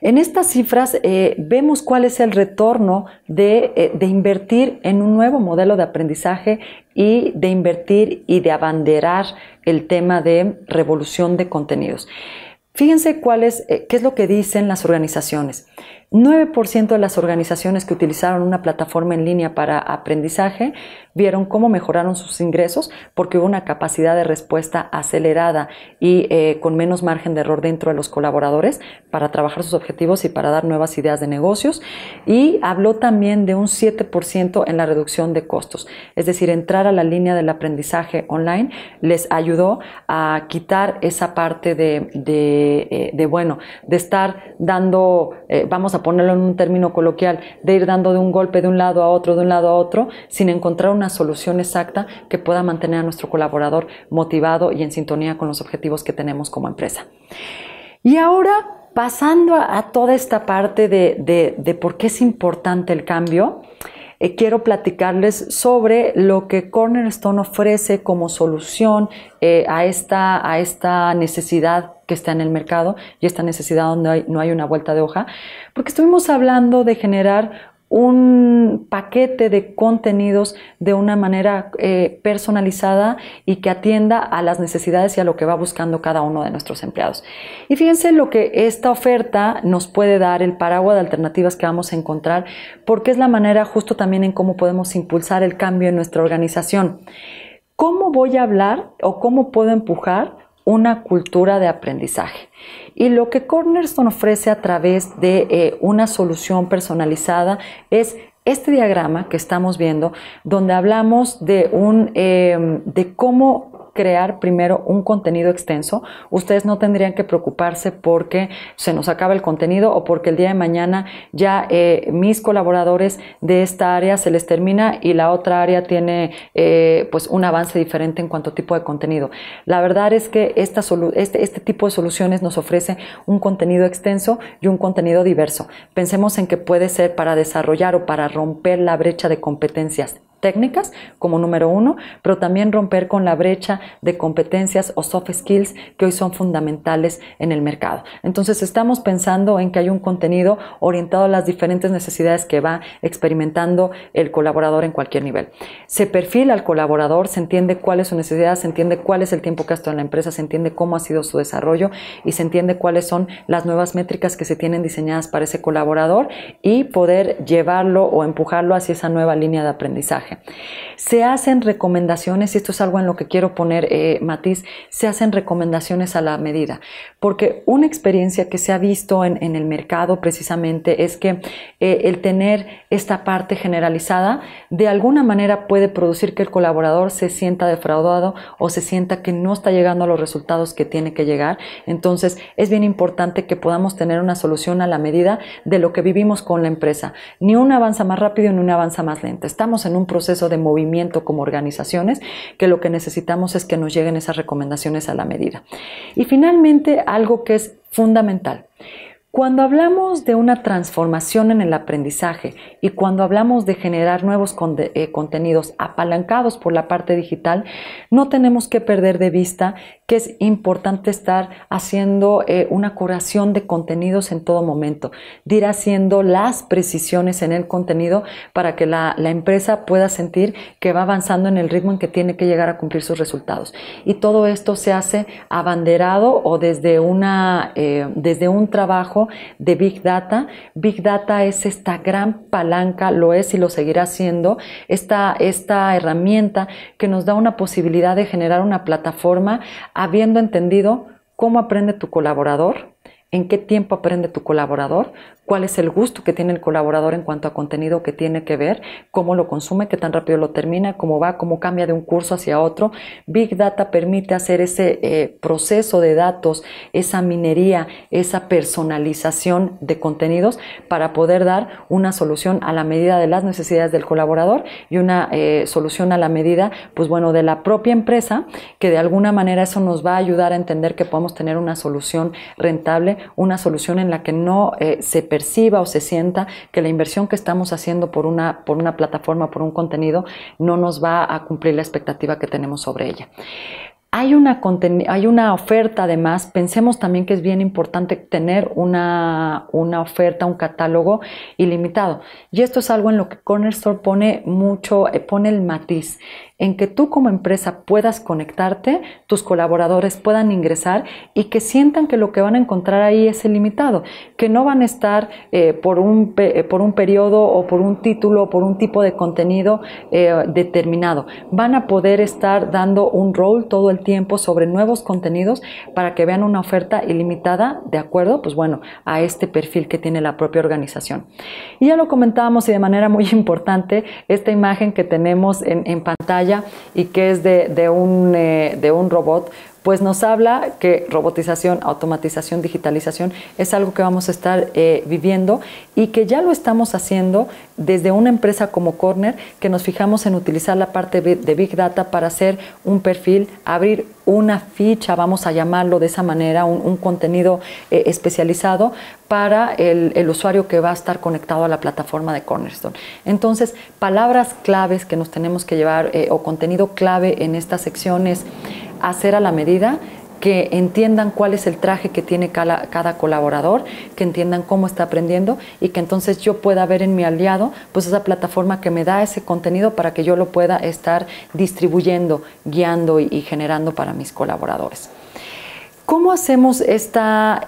En estas cifras vemos cuál es el retorno de invertir en un nuevo modelo de aprendizaje y de invertir y de abanderar el tema de revolución de contenidos. Fíjense qué es lo que dicen las organizaciones. 9% de las organizaciones que utilizaron una plataforma en línea para aprendizaje vieron cómo mejoraron sus ingresos porque hubo una capacidad de respuesta acelerada y con menos margen de error dentro de los colaboradores para trabajar sus objetivos y para dar nuevas ideas de negocios. Y habló también de un 7% en la reducción de costos. Es decir, entrar a la línea del aprendizaje online les ayudó a quitar esa parte de estar dando, vamos a ponerlo en un término coloquial, de ir dando de un golpe de un lado a otro, sin encontrar una solución exacta que pueda mantener a nuestro colaborador motivado y en sintonía con los objetivos que tenemos como empresa. Y ahora, pasando a toda esta parte de por qué es importante el cambio, quiero platicarles sobre lo que Cornerstone ofrece como solución a esta necesidad que está en el mercado y esta necesidad donde no hay una vuelta de hoja, porque estuvimos hablando de generar un paquete de contenidos de una manera personalizada y que atienda a las necesidades y a lo que va buscando cada uno de nuestros empleados. Y fíjense lo que esta oferta nos puede dar, el paraguas de alternativas que vamos a encontrar, porque es la manera justo también en cómo podemos impulsar el cambio en nuestra organización. ¿Cómo voy a hablar o cómo puedo empujar una cultura de aprendizaje? Y lo que Cornerstone ofrece a través de una solución personalizada es este diagrama que estamos viendo, donde hablamos de cómo crear primero un contenido extenso. Ustedes no tendrían que preocuparse porque se nos acaba el contenido o porque el día de mañana ya mis colaboradores de esta área se les termina y la otra área tiene pues un avance diferente en cuanto a tipo de contenido. La verdad es que este tipo de soluciones nos ofrece un contenido extenso y un contenido diverso. Pensemos en que puede ser para desarrollar o para romper la brecha de competencias técnicas como número 1, pero también romper con la brecha de competencias o soft skills que hoy son fundamentales en el mercado. Entonces estamos pensando en que hay un contenido orientado a las diferentes necesidades que va experimentando el colaborador en cualquier nivel. Se perfila al colaborador, se entiende cuál es su necesidad, se entiende cuál es el tiempo que ha estado en la empresa, se entiende cómo ha sido su desarrollo y se entiende cuáles son las nuevas métricas que se tienen diseñadas para ese colaborador y poder llevarlo o empujarlo hacia esa nueva línea de aprendizaje. Se hacen recomendaciones, y esto es algo en lo que quiero poner matiz, se hacen recomendaciones a la medida, porque una experiencia que se ha visto en el mercado precisamente es que el tener esta parte generalizada de alguna manera puede producir que el colaborador se sienta defraudado o se sienta que no está llegando a los resultados que tiene que llegar. Entonces es bien importante que podamos tener una solución a la medida de lo que vivimos con la empresa. Ni una avanza más rápido ni una avanza más lenta. Estamos en un proceso de movimiento como organizaciones que lo que necesitamos es que nos lleguen esas recomendaciones a la medida. Y finalmente, algo que es fundamental. Cuando hablamos de una transformación en el aprendizaje y cuando hablamos de generar nuevos contenidos apalancados por la parte digital, no tenemos que perder de vista que es importante estar haciendo una curación de contenidos en todo momento, de ir haciendo las precisiones en el contenido para que la empresa pueda sentir que va avanzando en el ritmo en que tiene que llegar a cumplir sus resultados. Y todo esto se hace abanderado o desde un trabajo de Big Data. Big Data es esta gran palanca, lo es y lo seguirá siendo, esta herramienta que nos da una posibilidad de generar una plataforma habiendo entendido cómo aprende tu colaborador, en qué tiempo aprende tu colaborador, cuál es el gusto que tiene el colaborador en cuanto a contenido que tiene que ver, cómo lo consume, qué tan rápido lo termina, cómo va, cómo cambia de un curso hacia otro. Big Data permite hacer ese proceso de datos, esa minería, esa personalización de contenidos para poder dar una solución a la medida de las necesidades del colaborador y una solución a la medida, pues bueno, de la propia empresa, que de alguna manera eso nos va a ayudar a entender que podemos tener una solución rentable, una solución en la que no se percibe perciba o se sienta que la inversión que estamos haciendo por una plataforma, por un contenido, no nos va a cumplir la expectativa que tenemos sobre ella. Hay una oferta, además, pensemos también que es bien importante tener una oferta, un catálogo ilimitado. Y esto es algo en lo que Cornerstore pone el matiz, en que tú como empresa puedas conectarte, tus colaboradores puedan ingresar y que sientan que lo que van a encontrar ahí es ilimitado, que no van a estar por un periodo o por un título o por un tipo de contenido determinado. Van a poder estar dando un roll todo el tiempo sobre nuevos contenidos para que vean una oferta ilimitada de acuerdo, pues bueno, a este perfil que tiene la propia organización. Y ya lo comentábamos y de manera muy importante, esta imagen que tenemos en pantalla y que es de un robot, pues nos habla que robotización, automatización, digitalización es algo que vamos a estar viviendo y que ya lo estamos haciendo desde una empresa como Corner, que nos fijamos en utilizar la parte de Big Data para hacer un perfil, abrir una ficha, vamos a llamarlo de esa manera, un contenido especializado para el usuario que va a estar conectado a la plataforma de Cornerstone. Entonces, palabras claves que nos tenemos que llevar o contenido clave en estas secciones, hacer a la medida, que entiendan cuál es el traje que tiene cada colaborador, que entiendan cómo está aprendiendo y que entonces yo pueda ver en mi aliado pues esa plataforma que me da ese contenido para que yo lo pueda estar distribuyendo, guiando y generando para mis colaboradores. ¿Cómo hacemos esta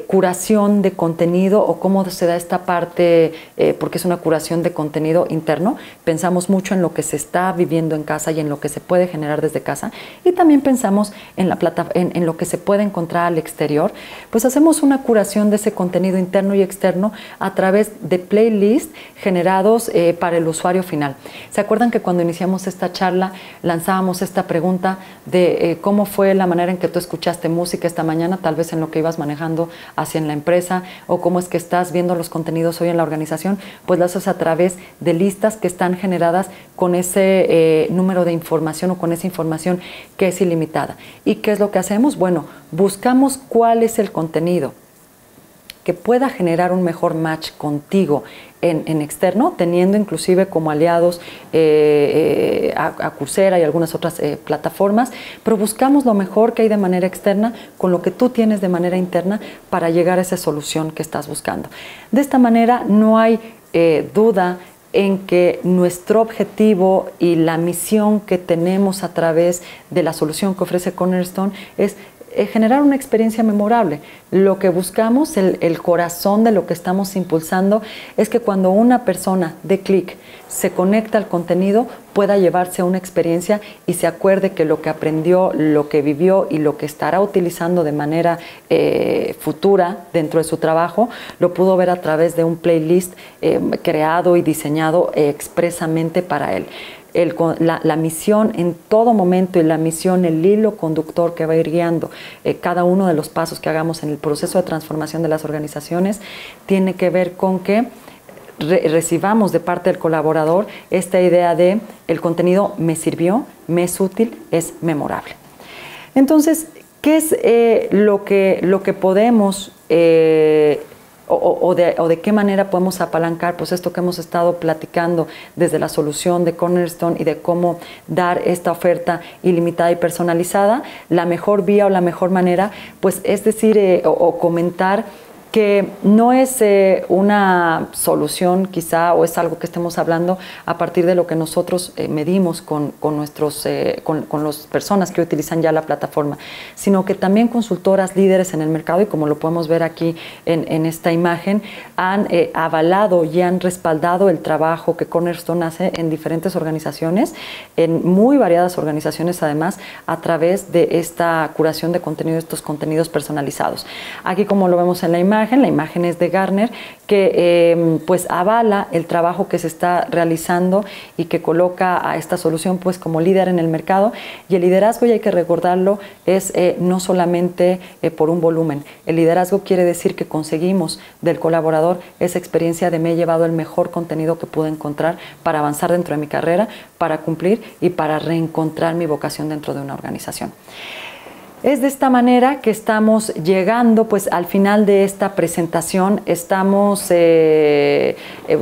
curación de contenido o cómo se da esta parte, porque es una curación de contenido interno? Pensamos mucho en lo que se está viviendo en casa y en lo que se puede generar desde casa y también pensamos en lo que se puede encontrar al exterior. Pues hacemos una curación de ese contenido interno y externo a través de playlists generados para el usuario final. ¿Se acuerdan que cuando iniciamos esta charla lanzábamos esta pregunta de cómo fue la manera en que tú escuchaste música esta mañana, tal vez en lo que ibas manejando hacia en la empresa, o cómo es que estás viendo los contenidos hoy en la organización? Pues lo haces a través de listas que están generadas con ese número de información o con esa información que es ilimitada. ¿Y qué es lo que hacemos? Bueno, buscamos cuál es el contenido que pueda generar un mejor match contigo en externo, teniendo inclusive como aliados a Coursera y algunas otras plataformas, pero buscamos lo mejor que hay de manera externa con lo que tú tienes de manera interna para llegar a esa solución que estás buscando. De esta manera no hay duda en que nuestro objetivo y la misión que tenemos a través de la solución que ofrece Cornerstone es generar una experiencia memorable. Lo que buscamos, el corazón de lo que estamos impulsando, es que cuando una persona dé clic, se conecta al contenido, pueda llevarse una experiencia y se acuerde que lo que aprendió, lo que vivió y lo que estará utilizando de manera futura dentro de su trabajo, lo pudo ver a través de un playlist creado y diseñado expresamente para él. La misión en todo momento y la misión, el hilo conductor que va a ir guiando cada uno de los pasos que hagamos en el proceso de transformación de las organizaciones tiene que ver con que recibamos de parte del colaborador esta idea de el contenido me sirvió, me es útil, es memorable. Entonces, ¿qué es lo que podemos o de qué manera podemos apalancar pues esto que hemos estado platicando desde la solución de Cornerstone y de cómo dar esta oferta ilimitada y personalizada? La mejor vía o la mejor manera pues es decir o comentar que no es una solución quizá o es algo que estemos hablando a partir de lo que nosotros medimos con las personas que utilizan ya la plataforma, sino que también consultoras líderes en el mercado, y como lo podemos ver aquí en esta imagen, han avalado y han respaldado el trabajo que Cornerstone hace en diferentes organizaciones, en muy variadas organizaciones además, a través de esta curación de contenido, estos contenidos personalizados. Aquí como lo vemos en la imagen es de Gartner, que pues avala el trabajo que se está realizando y que coloca a esta solución pues como líder en el mercado. Y el liderazgo, y hay que recordarlo, es no solamente por un volumen. El liderazgo quiere decir que conseguimos del colaborador esa experiencia de me he llevado el mejor contenido que pude encontrar para avanzar dentro de mi carrera, para cumplir y para reencontrar mi vocación dentro de una organización. Es de esta manera que estamos llegando pues al final de esta presentación. Estamos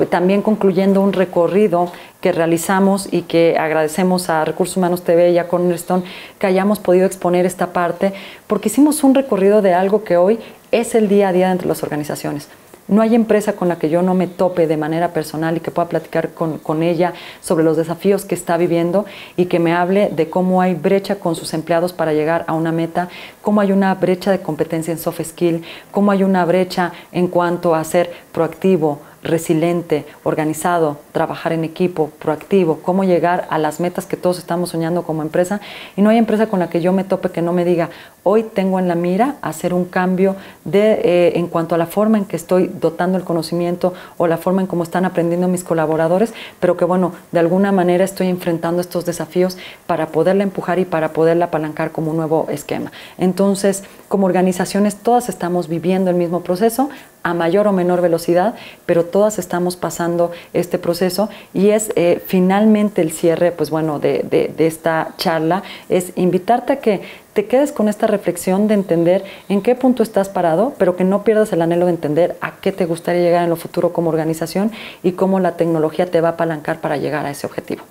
también concluyendo un recorrido que realizamos y que agradecemos a Recursos Humanos TV y a Cornerstone que hayamos podido exponer esta parte, porque hicimos un recorrido de algo que hoy es el día a día entre las organizaciones. No hay empresa con la que yo no me tope de manera personal y que pueda platicar con ella sobre los desafíos que está viviendo y que me hable de cómo hay brecha con sus empleados para llegar a una meta, cómo hay una brecha de competencia en soft skill, cómo hay una brecha en cuanto a ser proactivo, resiliente, organizado, trabajar en equipo, proactivo, cómo llegar a las metas que todos estamos soñando como empresa. Y no hay empresa con la que yo me tope que no me diga, hoy tengo en la mira hacer un cambio en cuanto a la forma en que estoy dotando el conocimiento o la forma en cómo están aprendiendo mis colaboradores, pero que bueno, de alguna manera estoy enfrentando estos desafíos para poderla empujar y para poderla apalancar como un nuevo esquema. Entonces, como organizaciones, todas estamos viviendo el mismo proceso a mayor o menor velocidad, pero todas estamos pasando este proceso y es finalmente el cierre, pues bueno, de esta charla, es invitarte a que te quedes con esta reflexión de entender en qué punto estás parado, pero que no pierdas el anhelo de entender a qué te gustaría llegar en lo futuro como organización y cómo la tecnología te va a apalancar para llegar a ese objetivo.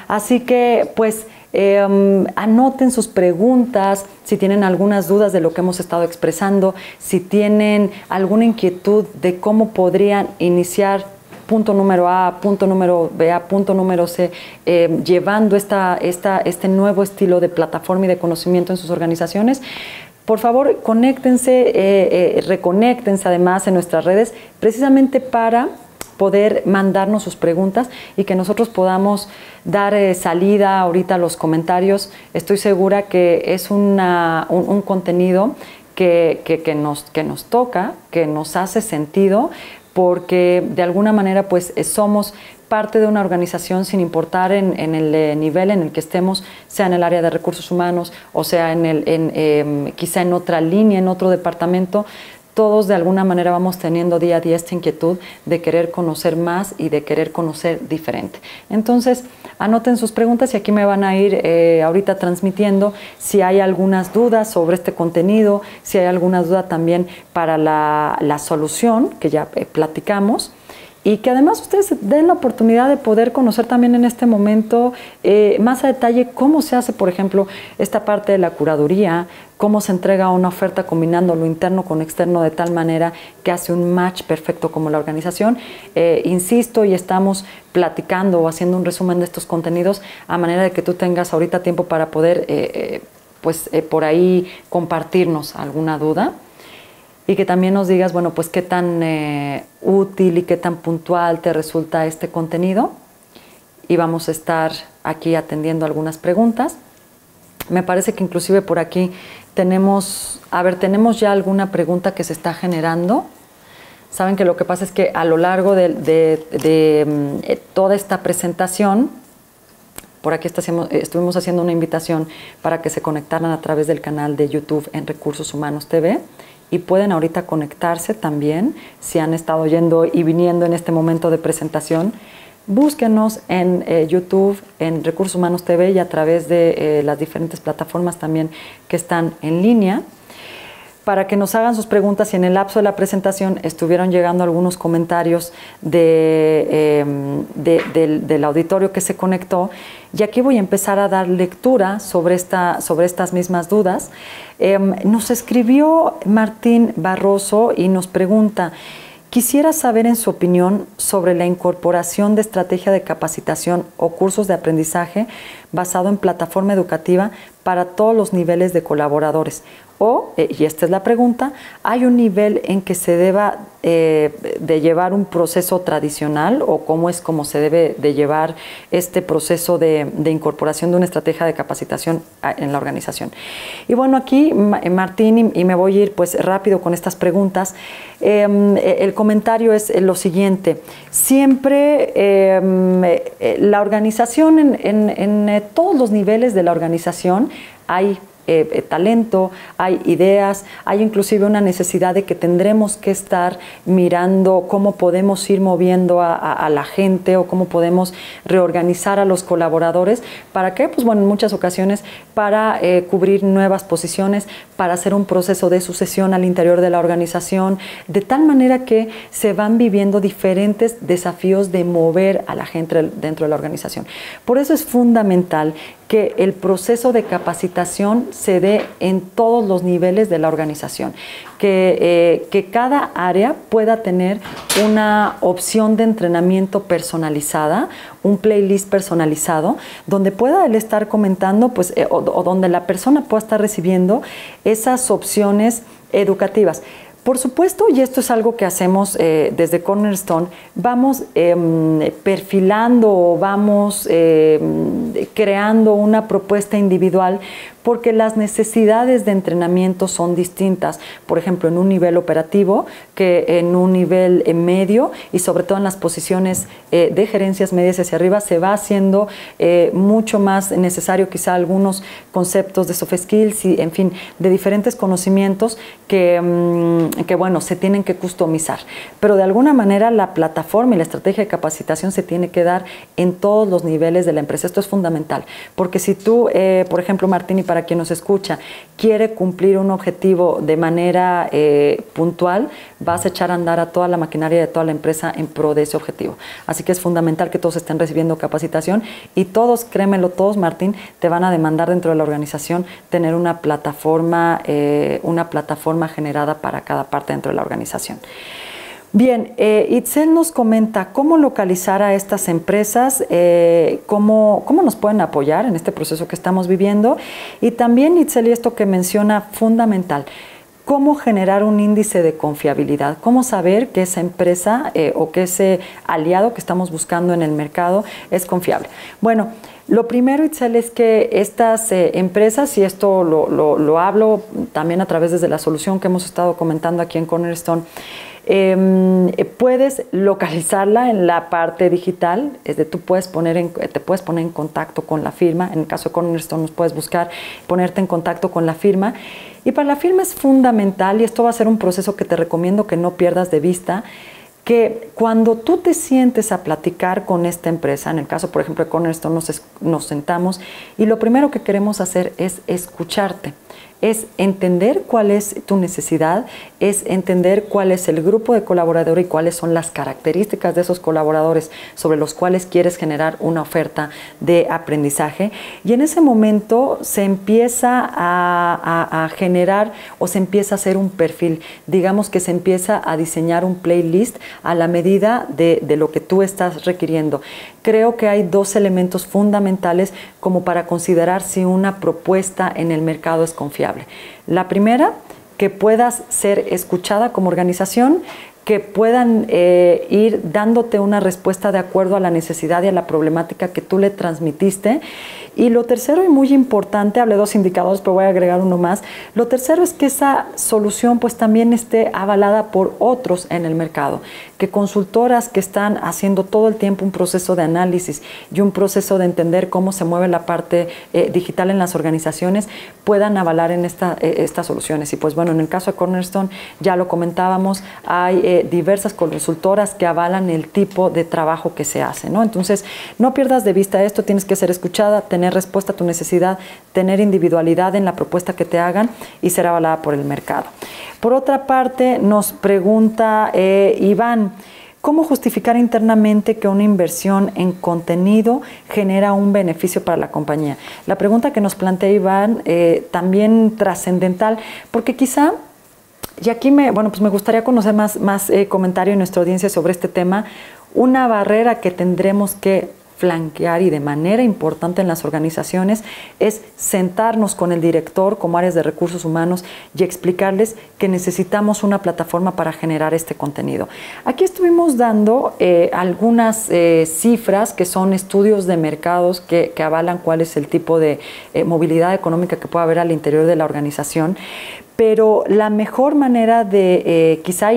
Así que, pues, anoten sus preguntas, si tienen algunas dudas de lo que hemos estado expresando, si tienen alguna inquietud de cómo podrían iniciar punto número A, punto número B, punto número C, llevando este nuevo estilo de plataforma y de conocimiento en sus organizaciones. Por favor, conéctense, reconéctense además en nuestras redes, precisamente para poder mandarnos sus preguntas y que nosotros podamos dar salida ahorita a los comentarios. Estoy segura que es un contenido que nos toca, que nos hace sentido, porque de alguna manera pues somos parte de una organización sin importar en el nivel en el que estemos, sea en el área de recursos humanos o sea quizá en otra línea, en otro departamento. Todos de alguna manera vamos teniendo día a día esta inquietud de querer conocer más y de querer conocer diferente. Entonces, anoten sus preguntas y aquí me van a ir ahorita transmitiendo si hay algunas dudas sobre este contenido, si hay alguna duda también para la solución que ya platicamos. Y que además ustedes den la oportunidad de poder conocer también en este momento más a detalle cómo se hace, por ejemplo, esta parte de la curaduría, cómo se entrega una oferta combinando lo interno con externo de tal manera que hace un match perfecto como la organización. Insisto, y estamos platicando o haciendo un resumen de estos contenidos a manera de que tú tengas ahorita tiempo para poder, por ahí compartirnos alguna duda. Y que también nos digas, bueno, pues qué tan útil y qué tan puntual te resulta este contenido. Y vamos a estar aquí atendiendo algunas preguntas. Me parece que inclusive por aquí tenemos ya alguna pregunta que se está generando. Saben que lo que pasa es que a lo largo de toda esta presentación, por aquí estuvimos haciendo una invitación para que se conectaran a través del canal de YouTube en Recursos Humanos TV. Y pueden ahorita conectarse también, si han estado yendo y viniendo en este momento de presentación. Búsquenos en YouTube, en Recursos Humanos TV y a través de las diferentes plataformas también que están en línea, para que nos hagan sus preguntas. Y en el lapso de la presentación estuvieron llegando algunos comentarios del auditorio que se conectó. Y aquí voy a empezar a dar lectura sobre estas mismas dudas. Nos escribió Martín Barroso y nos pregunta: quisiera saber en su opinión sobre la incorporación de estrategia de capacitación o cursos de aprendizaje basado en plataforma educativa para todos los niveles de colaboradores. O, y esta es la pregunta, ¿hay un nivel en que se deba de llevar un proceso tradicional o cómo se debe de llevar este proceso de incorporación de una estrategia de capacitación en la organización? Y bueno, aquí Martín, y me voy a ir pues rápido con estas preguntas. El comentario es lo siguiente: siempre la organización, en todos los niveles de la organización hay talento, hay ideas, hay inclusive una necesidad de que tendremos que estar mirando cómo podemos ir moviendo a la gente o cómo podemos reorganizar a los colaboradores. ¿Para qué? Pues bueno, en muchas ocasiones para cubrir nuevas posiciones, para hacer un proceso de sucesión al interior de la organización, de tal manera que se van viviendo diferentes desafíos de mover a la gente dentro de la organización. Por eso es fundamental que el proceso de capacitación se dé en todos los niveles de la organización, que cada área pueda tener una opción de entrenamiento personalizada, un playlist personalizado, donde pueda él estar comentando, pues, o donde la persona pueda estar recibiendo esas opciones educativas. Por supuesto, y esto es algo que hacemos desde Cornerstone, vamos perfilando o vamos creando una propuesta individual porque las necesidades de entrenamiento son distintas, por ejemplo, en un nivel operativo que en un nivel medio y sobre todo en las posiciones de gerencias medias hacia arriba se va haciendo mucho más necesario quizá algunos conceptos de soft skills y, en fin, de diferentes conocimientos que bueno, se tienen que customizar. Pero de alguna manera la plataforma y la estrategia de capacitación se tiene que dar en todos los niveles de la empresa. Esto es fundamental, porque si tú, por ejemplo, Martín, y para quien nos escucha, quiere cumplir un objetivo de manera puntual, vas a echar a andar a toda la maquinaria de toda la empresa en pro de ese objetivo. Así que es fundamental que todos estén recibiendo capacitación y todos, créemelo, todos, Martín, te van a demandar dentro de la organización tener una plataforma generada para cada parte dentro de la organización. Bien, Itzel nos comenta cómo localizar a estas empresas, cómo nos pueden apoyar en este proceso que estamos viviendo, y también, Itzel, y esto que menciona, fundamental, cómo generar un índice de confiabilidad, cómo saber que esa empresa o que ese aliado que estamos buscando en el mercado es confiable. Bueno, lo primero, Itzel, es que estas empresas, y esto lo hablo también a través desde la solución que hemos estado comentando aquí en Cornerstone, puedes localizarla en la parte digital, es decir, te puedes poner en contacto con la firma. En el caso de Cornerstone nos puedes buscar, ponerte en contacto con la firma, y para la firma es fundamental, y esto va a ser un proceso que te recomiendo que no pierdas de vista, que cuando tú te sientes a platicar con esta empresa, en el caso, por ejemplo, de Cornerstone, nos sentamos y lo primero que queremos hacer es escucharte, es entender cuál es tu necesidad, es entender cuál es el grupo de colaboradores y cuáles son las características de esos colaboradores sobre los cuales quieres generar una oferta de aprendizaje. Y en ese momento se empieza a generar o se empieza a hacer un perfil, digamos que se empieza a diseñar un playlist a la medida de lo que tú estás requiriendo. Creo que hay dos elementos fundamentales como para considerar si una propuesta en el mercado es confiable. La primera, que puedas ser escuchada como organización, que puedan ir dándote una respuesta de acuerdo a la necesidad y a la problemática que tú le transmitiste. Y lo tercero, y muy importante, hablé dos indicadores, pero voy a agregar uno más. Lo tercero es que esa solución pues también esté avalada por otros en el mercado, que consultoras que están haciendo todo el tiempo un proceso de análisis y un proceso de entender cómo se mueve la parte digital en las organizaciones puedan avalar en estas soluciones. Y pues bueno, en el caso de Cornerstone, ya lo comentábamos, hay diversas consultoras que avalan el tipo de trabajo que se hace, ¿no? Entonces, no pierdas de vista esto, tienes que ser escuchada, tener respuesta a tu necesidad, tener individualidad en la propuesta que te hagan y ser avalada por el mercado. Por otra parte, nos pregunta Iván, ¿cómo justificar internamente que una inversión en contenido genera un beneficio para la compañía? La pregunta que nos plantea Iván, también trascendental, porque quizá, y aquí me gustaría conocer más comentario en nuestra audiencia sobre este tema, una barrera que tendremos que flanquear y de manera importante en las organizaciones es sentarnos con el director como áreas de recursos humanos y explicarles que necesitamos una plataforma para generar este contenido. Aquí estuvimos dando algunas cifras que son estudios de mercados que avalan cuál es el tipo de movilidad económica que puede haber al interior de la organización, pero la mejor manera de, quizá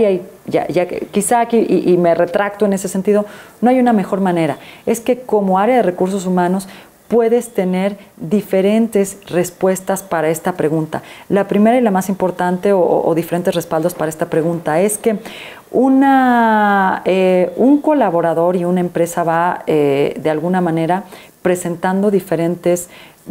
aquí, y me retracto en ese sentido, no hay una mejor manera, es que como área de recursos humanos puedes tener diferentes respuestas para esta pregunta. La primera y la más importante o diferentes respaldos para esta pregunta es que un colaborador y una empresa va de alguna manera presentando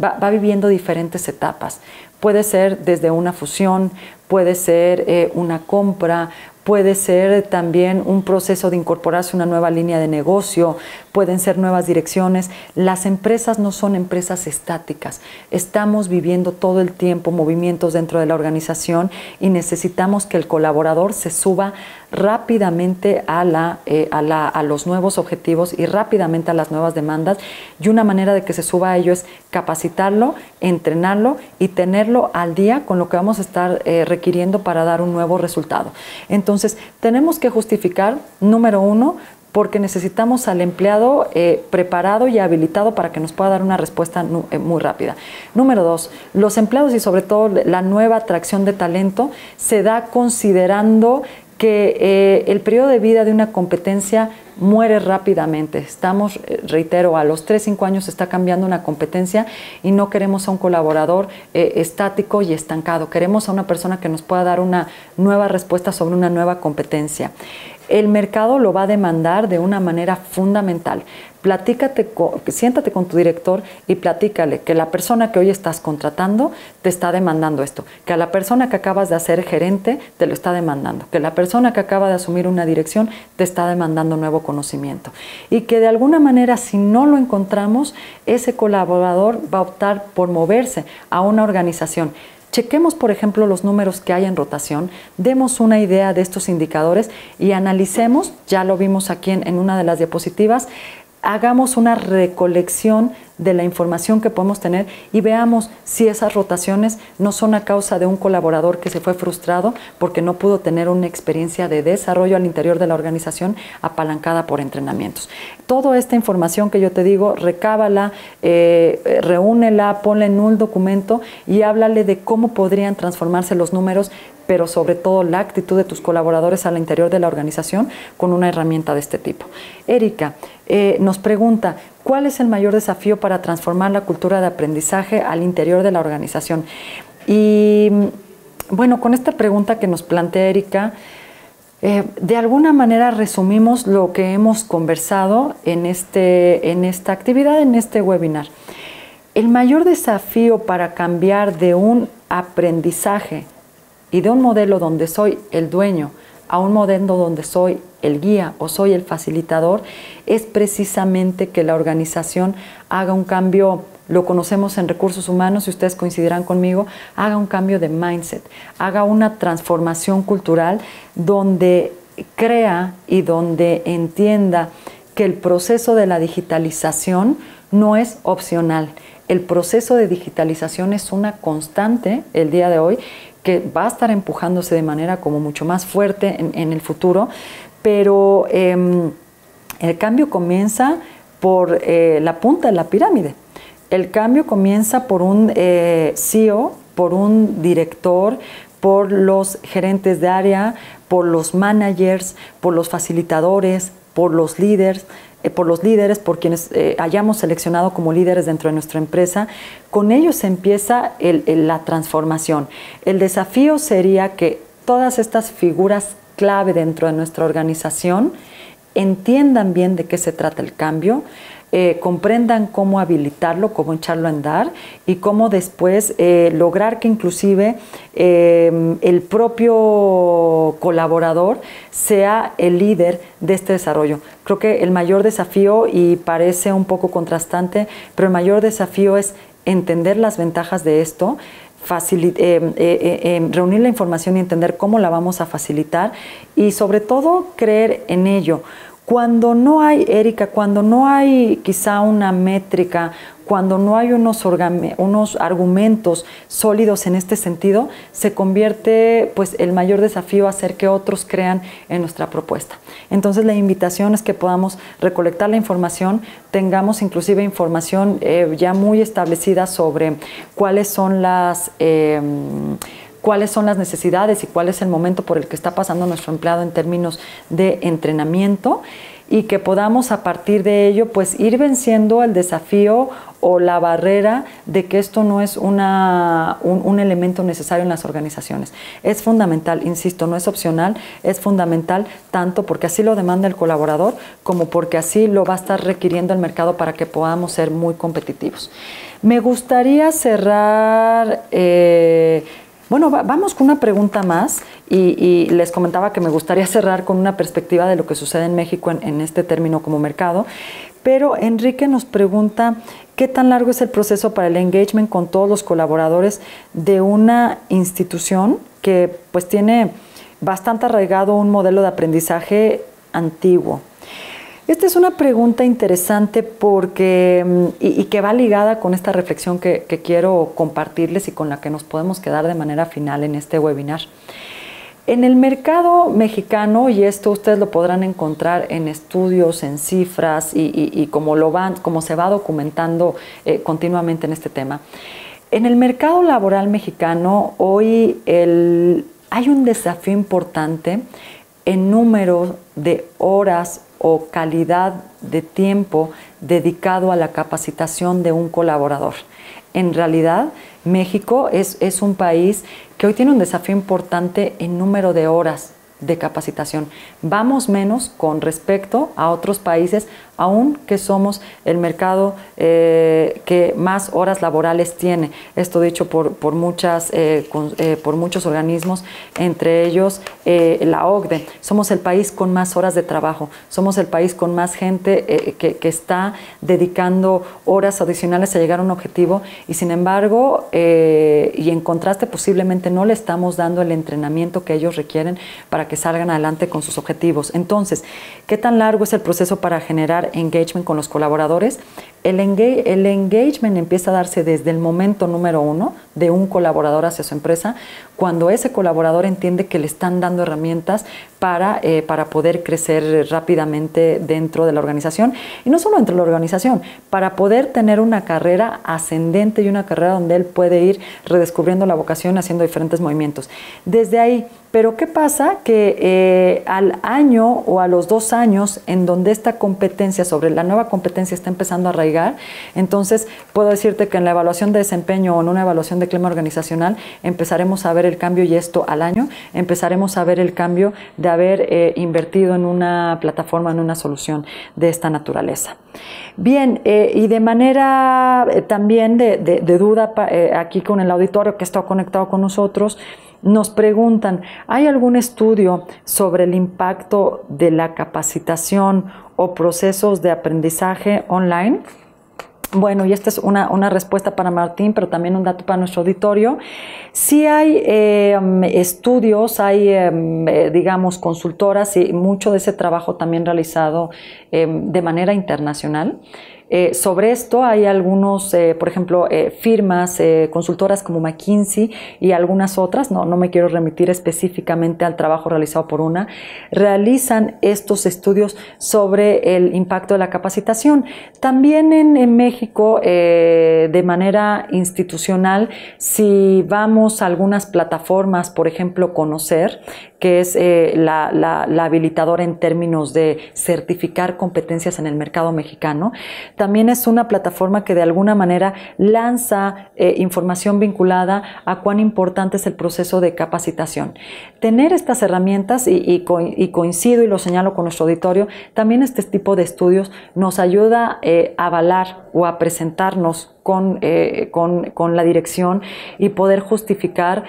va viviendo diferentes etapas. Puede ser desde una fusión, puede ser una compra, puede ser también un proceso de incorporarse a una nueva línea de negocio, pueden ser nuevas direcciones. Las empresas no son empresas estáticas. Estamos viviendo todo el tiempo movimientos dentro de la organización y necesitamos que el colaborador se suba rápidamente a los nuevos objetivos y rápidamente a las nuevas demandas. Y una manera de que se suba a ello es capacitarlo, entrenarlo y tenerlo al día con lo que vamos a estar requiriendo para dar un nuevo resultado. Entonces, tenemos que justificar, número uno, porque necesitamos al empleado preparado y habilitado para que nos pueda dar una respuesta muy rápida. Número dos, los empleados y sobre todo la nueva atracción de talento se da considerando que el periodo de vida de una competencia muere rápidamente. Estamos, reitero, a los 3-5 años está cambiando una competencia y no queremos a un colaborador estático y estancado. Queremos a una persona que nos pueda dar una nueva respuesta sobre una nueva competencia. El mercado lo va a demandar de una manera fundamental. Siéntate con tu director y platícale que la persona que hoy estás contratando te está demandando esto, que a la persona que acabas de hacer gerente te lo está demandando, que la persona que acaba de asumir una dirección te está demandando nuevo conocimiento y que de alguna manera, si no lo encontramos, ese colaborador va a optar por moverse a una organización. Chequemos, por ejemplo, los números que hay en rotación, demos una idea de estos indicadores y analicemos, ya lo vimos aquí en una de las diapositivas, hagamos una recolección de la información que podemos tener y veamos si esas rotaciones no son a causa de un colaborador que se fue frustrado porque no pudo tener una experiencia de desarrollo al interior de la organización apalancada por entrenamientos. Toda esta información que yo te digo, recábala, reúnela, ponla en un documento y háblale de cómo podrían transformarse los números, pero sobre todo la actitud de tus colaboradores al interior de la organización con una herramienta de este tipo. Erika nos pregunta, ¿cuál es el mayor desafío para transformar la cultura de aprendizaje al interior de la organización? Y bueno, con esta pregunta que nos plantea Erika, de alguna manera resumimos lo que hemos conversado en esta actividad, en este webinar. El mayor desafío para cambiar de un aprendizaje y de un modelo donde soy el dueño a un modelo donde soy el guía o soy el facilitador es precisamente que la organización haga un cambio, lo conocemos en recursos humanos y ustedes coincidirán conmigo, haga un cambio de mindset, haga una transformación cultural donde crea y donde entienda que el proceso de la digitalización no es opcional. El proceso de digitalización es una constante el día de hoy que va a estar empujándose de manera como mucho más fuerte en el futuro, pero el cambio comienza por la punta de la pirámide. El cambio comienza por un CEO, por un director, por los gerentes de área, por los managers, por los facilitadores, por los líderes, por quienes hayamos seleccionado como líderes dentro de nuestra empresa. Con ellos empieza la transformación. El desafío sería que todas estas figuras clave dentro de nuestra organización entiendan bien de qué se trata el cambio, comprendan cómo habilitarlo, cómo echarlo a andar y cómo después lograr que inclusive el propio colaborador sea el líder de este desarrollo. Creo que el mayor desafío, y parece un poco contrastante, pero el mayor desafío es entender las ventajas de esto, reunir la información y entender cómo la vamos a facilitar y sobre todo creer en ello. Cuando no hay, Erika, cuando no hay quizá una métrica, cuando no hay unos argumentos sólidos en este sentido, se convierte pues el mayor desafío a hacer que otros crean en nuestra propuesta. Entonces la invitación es que podamos recolectar la información, tengamos inclusive información ya muy establecida sobre cuáles son las necesidades y cuál es el momento por el que está pasando nuestro empleado en términos de entrenamiento y que podamos a partir de ello pues ir venciendo el desafío o la barrera de que esto no es un elemento necesario en las organizaciones. Es fundamental, insisto, no es opcional, es fundamental tanto porque así lo demanda el colaborador como porque así lo va a estar requiriendo el mercado para que podamos ser muy competitivos. Me gustaría cerrar, vamos con una pregunta más y les comentaba que me gustaría cerrar con una perspectiva de lo que sucede en México en este término como mercado, pero Enrique nos pregunta ¿qué tan largo es el proceso para el engagement con todos los colaboradores de una institución que pues tiene bastante arraigado un modelo de aprendizaje antiguo? Esta es una pregunta interesante porque, y que va ligada con esta reflexión que quiero compartirles y con la que nos podemos quedar de manera final en este webinar. En el mercado mexicano, y esto ustedes lo podrán encontrar en estudios, en cifras y como se va documentando continuamente en este tema. En el mercado laboral mexicano hoy hay un desafío importante en número de horas o calidad de tiempo dedicado a la capacitación de un colaborador. En realidad, México es un país que hoy tiene un desafío importante en número de horas de capacitación. Vamos menos con respecto a otros países, aun que somos el mercado que más horas laborales tiene. Esto dicho por muchos organismos, entre ellos la OCDE. Somos el país con más horas de trabajo, somos el país con más gente que está dedicando horas adicionales a llegar a un objetivo y sin embargo, y en contraste posiblemente no le estamos dando el entrenamiento que ellos requieren para que salgan adelante con sus objetivos. Entonces, ¿qué tan largo es el proceso para generar engagement con los colaboradores? El engagement empieza a darse desde el momento número 1 de un colaborador hacia su empresa, cuando ese colaborador entiende que le están dando herramientas para poder crecer rápidamente dentro de la organización, y no solo dentro de la organización, para poder tener una carrera ascendente y una carrera donde él puede ir redescubriendo la vocación haciendo diferentes movimientos. Desde ahí, pero ¿qué pasa? Que al año o a los 2 años en donde esta competencia sobre la nueva competencia está empezando a arraigar, entonces puedo decirte que en la evaluación de desempeño o en una evaluación de clima organizacional empezaremos a ver el cambio, y esto al año empezaremos a ver el cambio de haber invertido en una plataforma, en una solución de esta naturaleza. Bien, y de manera también de duda aquí con el auditorio que está conectado con nosotros, nos preguntan, ¿hay algún estudio sobre el impacto de la capacitación o procesos de aprendizaje online? Bueno, y esta es una respuesta para Martín, pero también un dato para nuestro auditorio. Sí hay estudios, hay, digamos, consultoras y mucho de ese trabajo también realizado de manera internacional. Sobre esto hay algunos, por ejemplo, firmas, consultoras como McKinsey y algunas otras, no me quiero remitir específicamente al trabajo realizado por una, realizan estos estudios sobre el impacto de la capacitación. También en México, de manera institucional, si vamos a algunas plataformas, por ejemplo, Conocer, que es la habilitadora en términos de certificar competencias en el mercado mexicano. También es una plataforma que de alguna manera lanza información vinculada a cuán importante es el proceso de capacitación. Tener estas herramientas, y coincido y lo señalo con nuestro auditorio, también este tipo de estudios nos ayuda a avalar o a presentarnos con la dirección y poder justificar,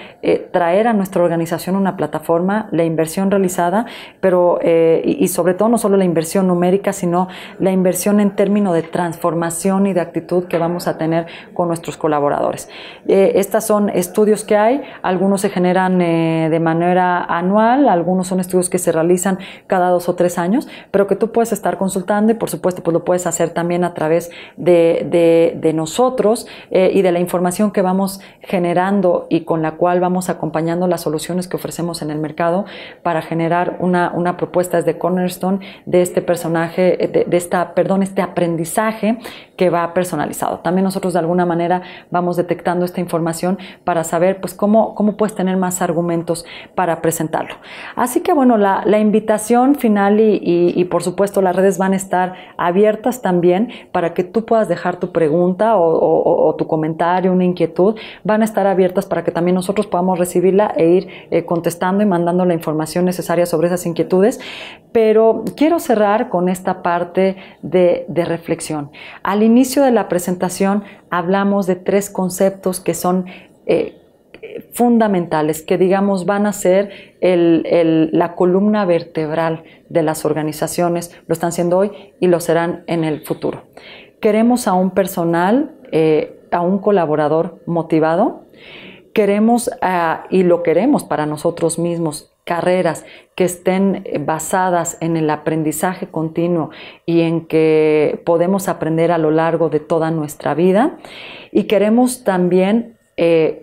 traer a nuestra organización una plataforma, la inversión realizada, pero y sobre todo no solo la inversión numérica, sino la inversión en términos de transformación y de actitud que vamos a tener con nuestros colaboradores. Estas son estudios que hay, algunos se generan de manera anual, algunos son estudios que se realizan cada 2 o 3 años, pero que tú puedes estar consultando y por supuesto pues lo puedes hacer también a través de nosotros, nosotros y de la información que vamos generando y con la cual vamos acompañando las soluciones que ofrecemos en el mercado para generar una propuesta desde Cornerstone de este personaje, este aprendizaje que va personalizado. También nosotros de alguna manera vamos detectando esta información para saber pues cómo puedes tener más argumentos para presentarlo. Así que bueno, la invitación final y por supuesto las redes van a estar abiertas también para que tú puedas dejar tu pregunta o tu comentario, una inquietud, van a estar abiertas para que también nosotros podamos recibirla e ir contestando y mandando la información necesaria sobre esas inquietudes. Pero quiero cerrar con esta parte de reflexión. Al inicio de la presentación hablamos de 3 conceptos que son fundamentales, que digamos van a ser la columna vertebral de las organizaciones, lo están siendo hoy y lo serán en el futuro. Queremos a un personal, a un colaborador motivado, queremos y lo queremos para nosotros mismos, carreras que estén basadas en el aprendizaje continuo y en que podemos aprender a lo largo de toda nuestra vida, y queremos también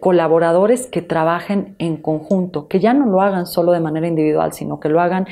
colaboradores que trabajen en conjunto, que ya no lo hagan solo de manera individual, sino que lo hagan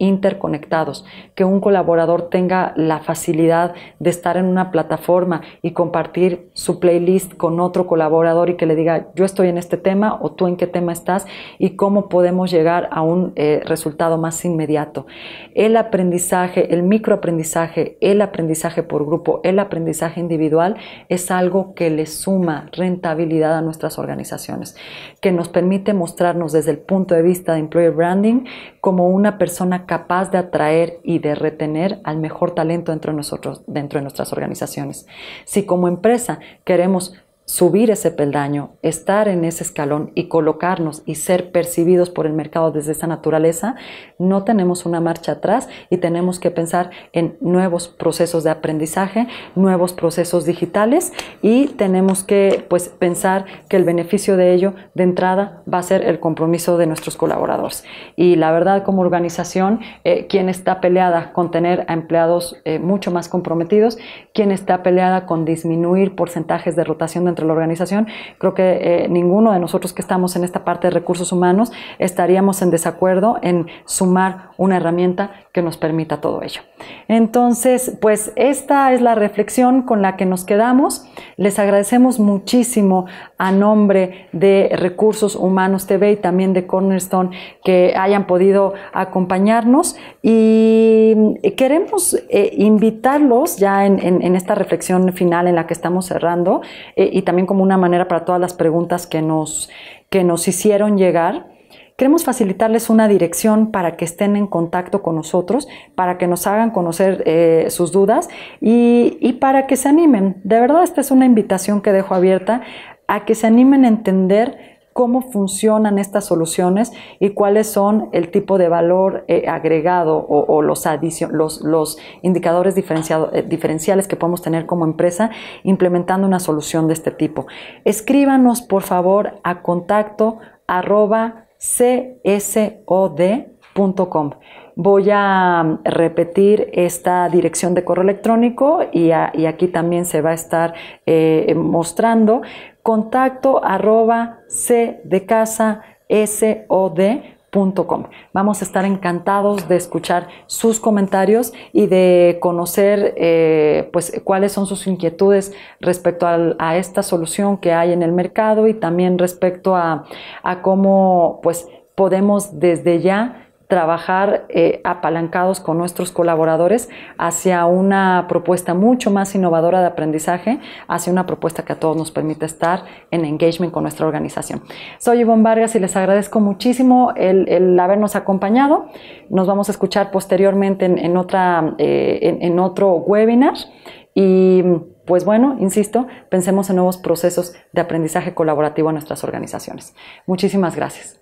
interconectados, que un colaborador tenga la facilidad de estar en una plataforma y compartir su playlist con otro colaborador y que le diga yo estoy en este tema o tú en qué tema estás y cómo podemos llegar a un resultado más inmediato. El aprendizaje, el microaprendizaje, el aprendizaje por grupo, el aprendizaje individual es algo que le suma rentabilidad a nuestras organizaciones, que nos permite mostrarnos desde el punto de vista de employer branding como una persona capaz de atraer y de retener al mejor talento dentro de nuestras organizaciones. Si como empresa queremos subir ese peldaño, estar en ese escalón y colocarnos y ser percibidos por el mercado desde esa naturaleza, no tenemos una marcha atrás y tenemos que pensar en nuevos procesos de aprendizaje, nuevos procesos digitales, y tenemos que pensar que el beneficio de ello de entrada va a ser el compromiso de nuestros colaboradores. Y la verdad, como organización, quien está peleada con tener a empleados mucho más comprometidos, quien está peleada con disminuir porcentajes de rotación dentro de la organización, creo que ninguno de nosotros que estamos en esta parte de recursos humanos estaríamos en desacuerdo en sumar una herramienta que nos permita todo ello. Entonces, pues esta es la reflexión con la que nos quedamos. Les agradecemos muchísimo a nombre de Recursos Humanos TV y también de Cornerstone que hayan podido acompañarnos, y queremos invitarlos ya en esta reflexión final en la que estamos cerrando, y también como una manera para todas las preguntas que nos hicieron llegar. Queremos facilitarles una dirección para que estén en contacto con nosotros, para que nos hagan conocer sus dudas y para que se animen. De verdad, esta es una invitación que dejo abierta a que se animen a entender cómo funcionan estas soluciones y cuáles son el tipo de valor agregado o los indicadores diferenciales que podemos tener como empresa implementando una solución de este tipo. Escríbanos, por favor, a contacto@csod.com. Voy a repetir esta dirección de correo electrónico y aquí también se va a estar mostrando: contacto@cdecasasod.com. Vamos a estar encantados de escuchar sus comentarios y de conocer cuáles son sus inquietudes respecto a esta solución que hay en el mercado, y también respecto a cómo podemos desde ya trabajar apalancados con nuestros colaboradores hacia una propuesta mucho más innovadora de aprendizaje, hacia una propuesta que a todos nos permite estar en engagement con nuestra organización. Soy Ivonne Vargas y les agradezco muchísimo el habernos acompañado. Nos vamos a escuchar posteriormente en otro webinar y pues bueno, insisto, pensemos en nuevos procesos de aprendizaje colaborativo en nuestras organizaciones. Muchísimas gracias.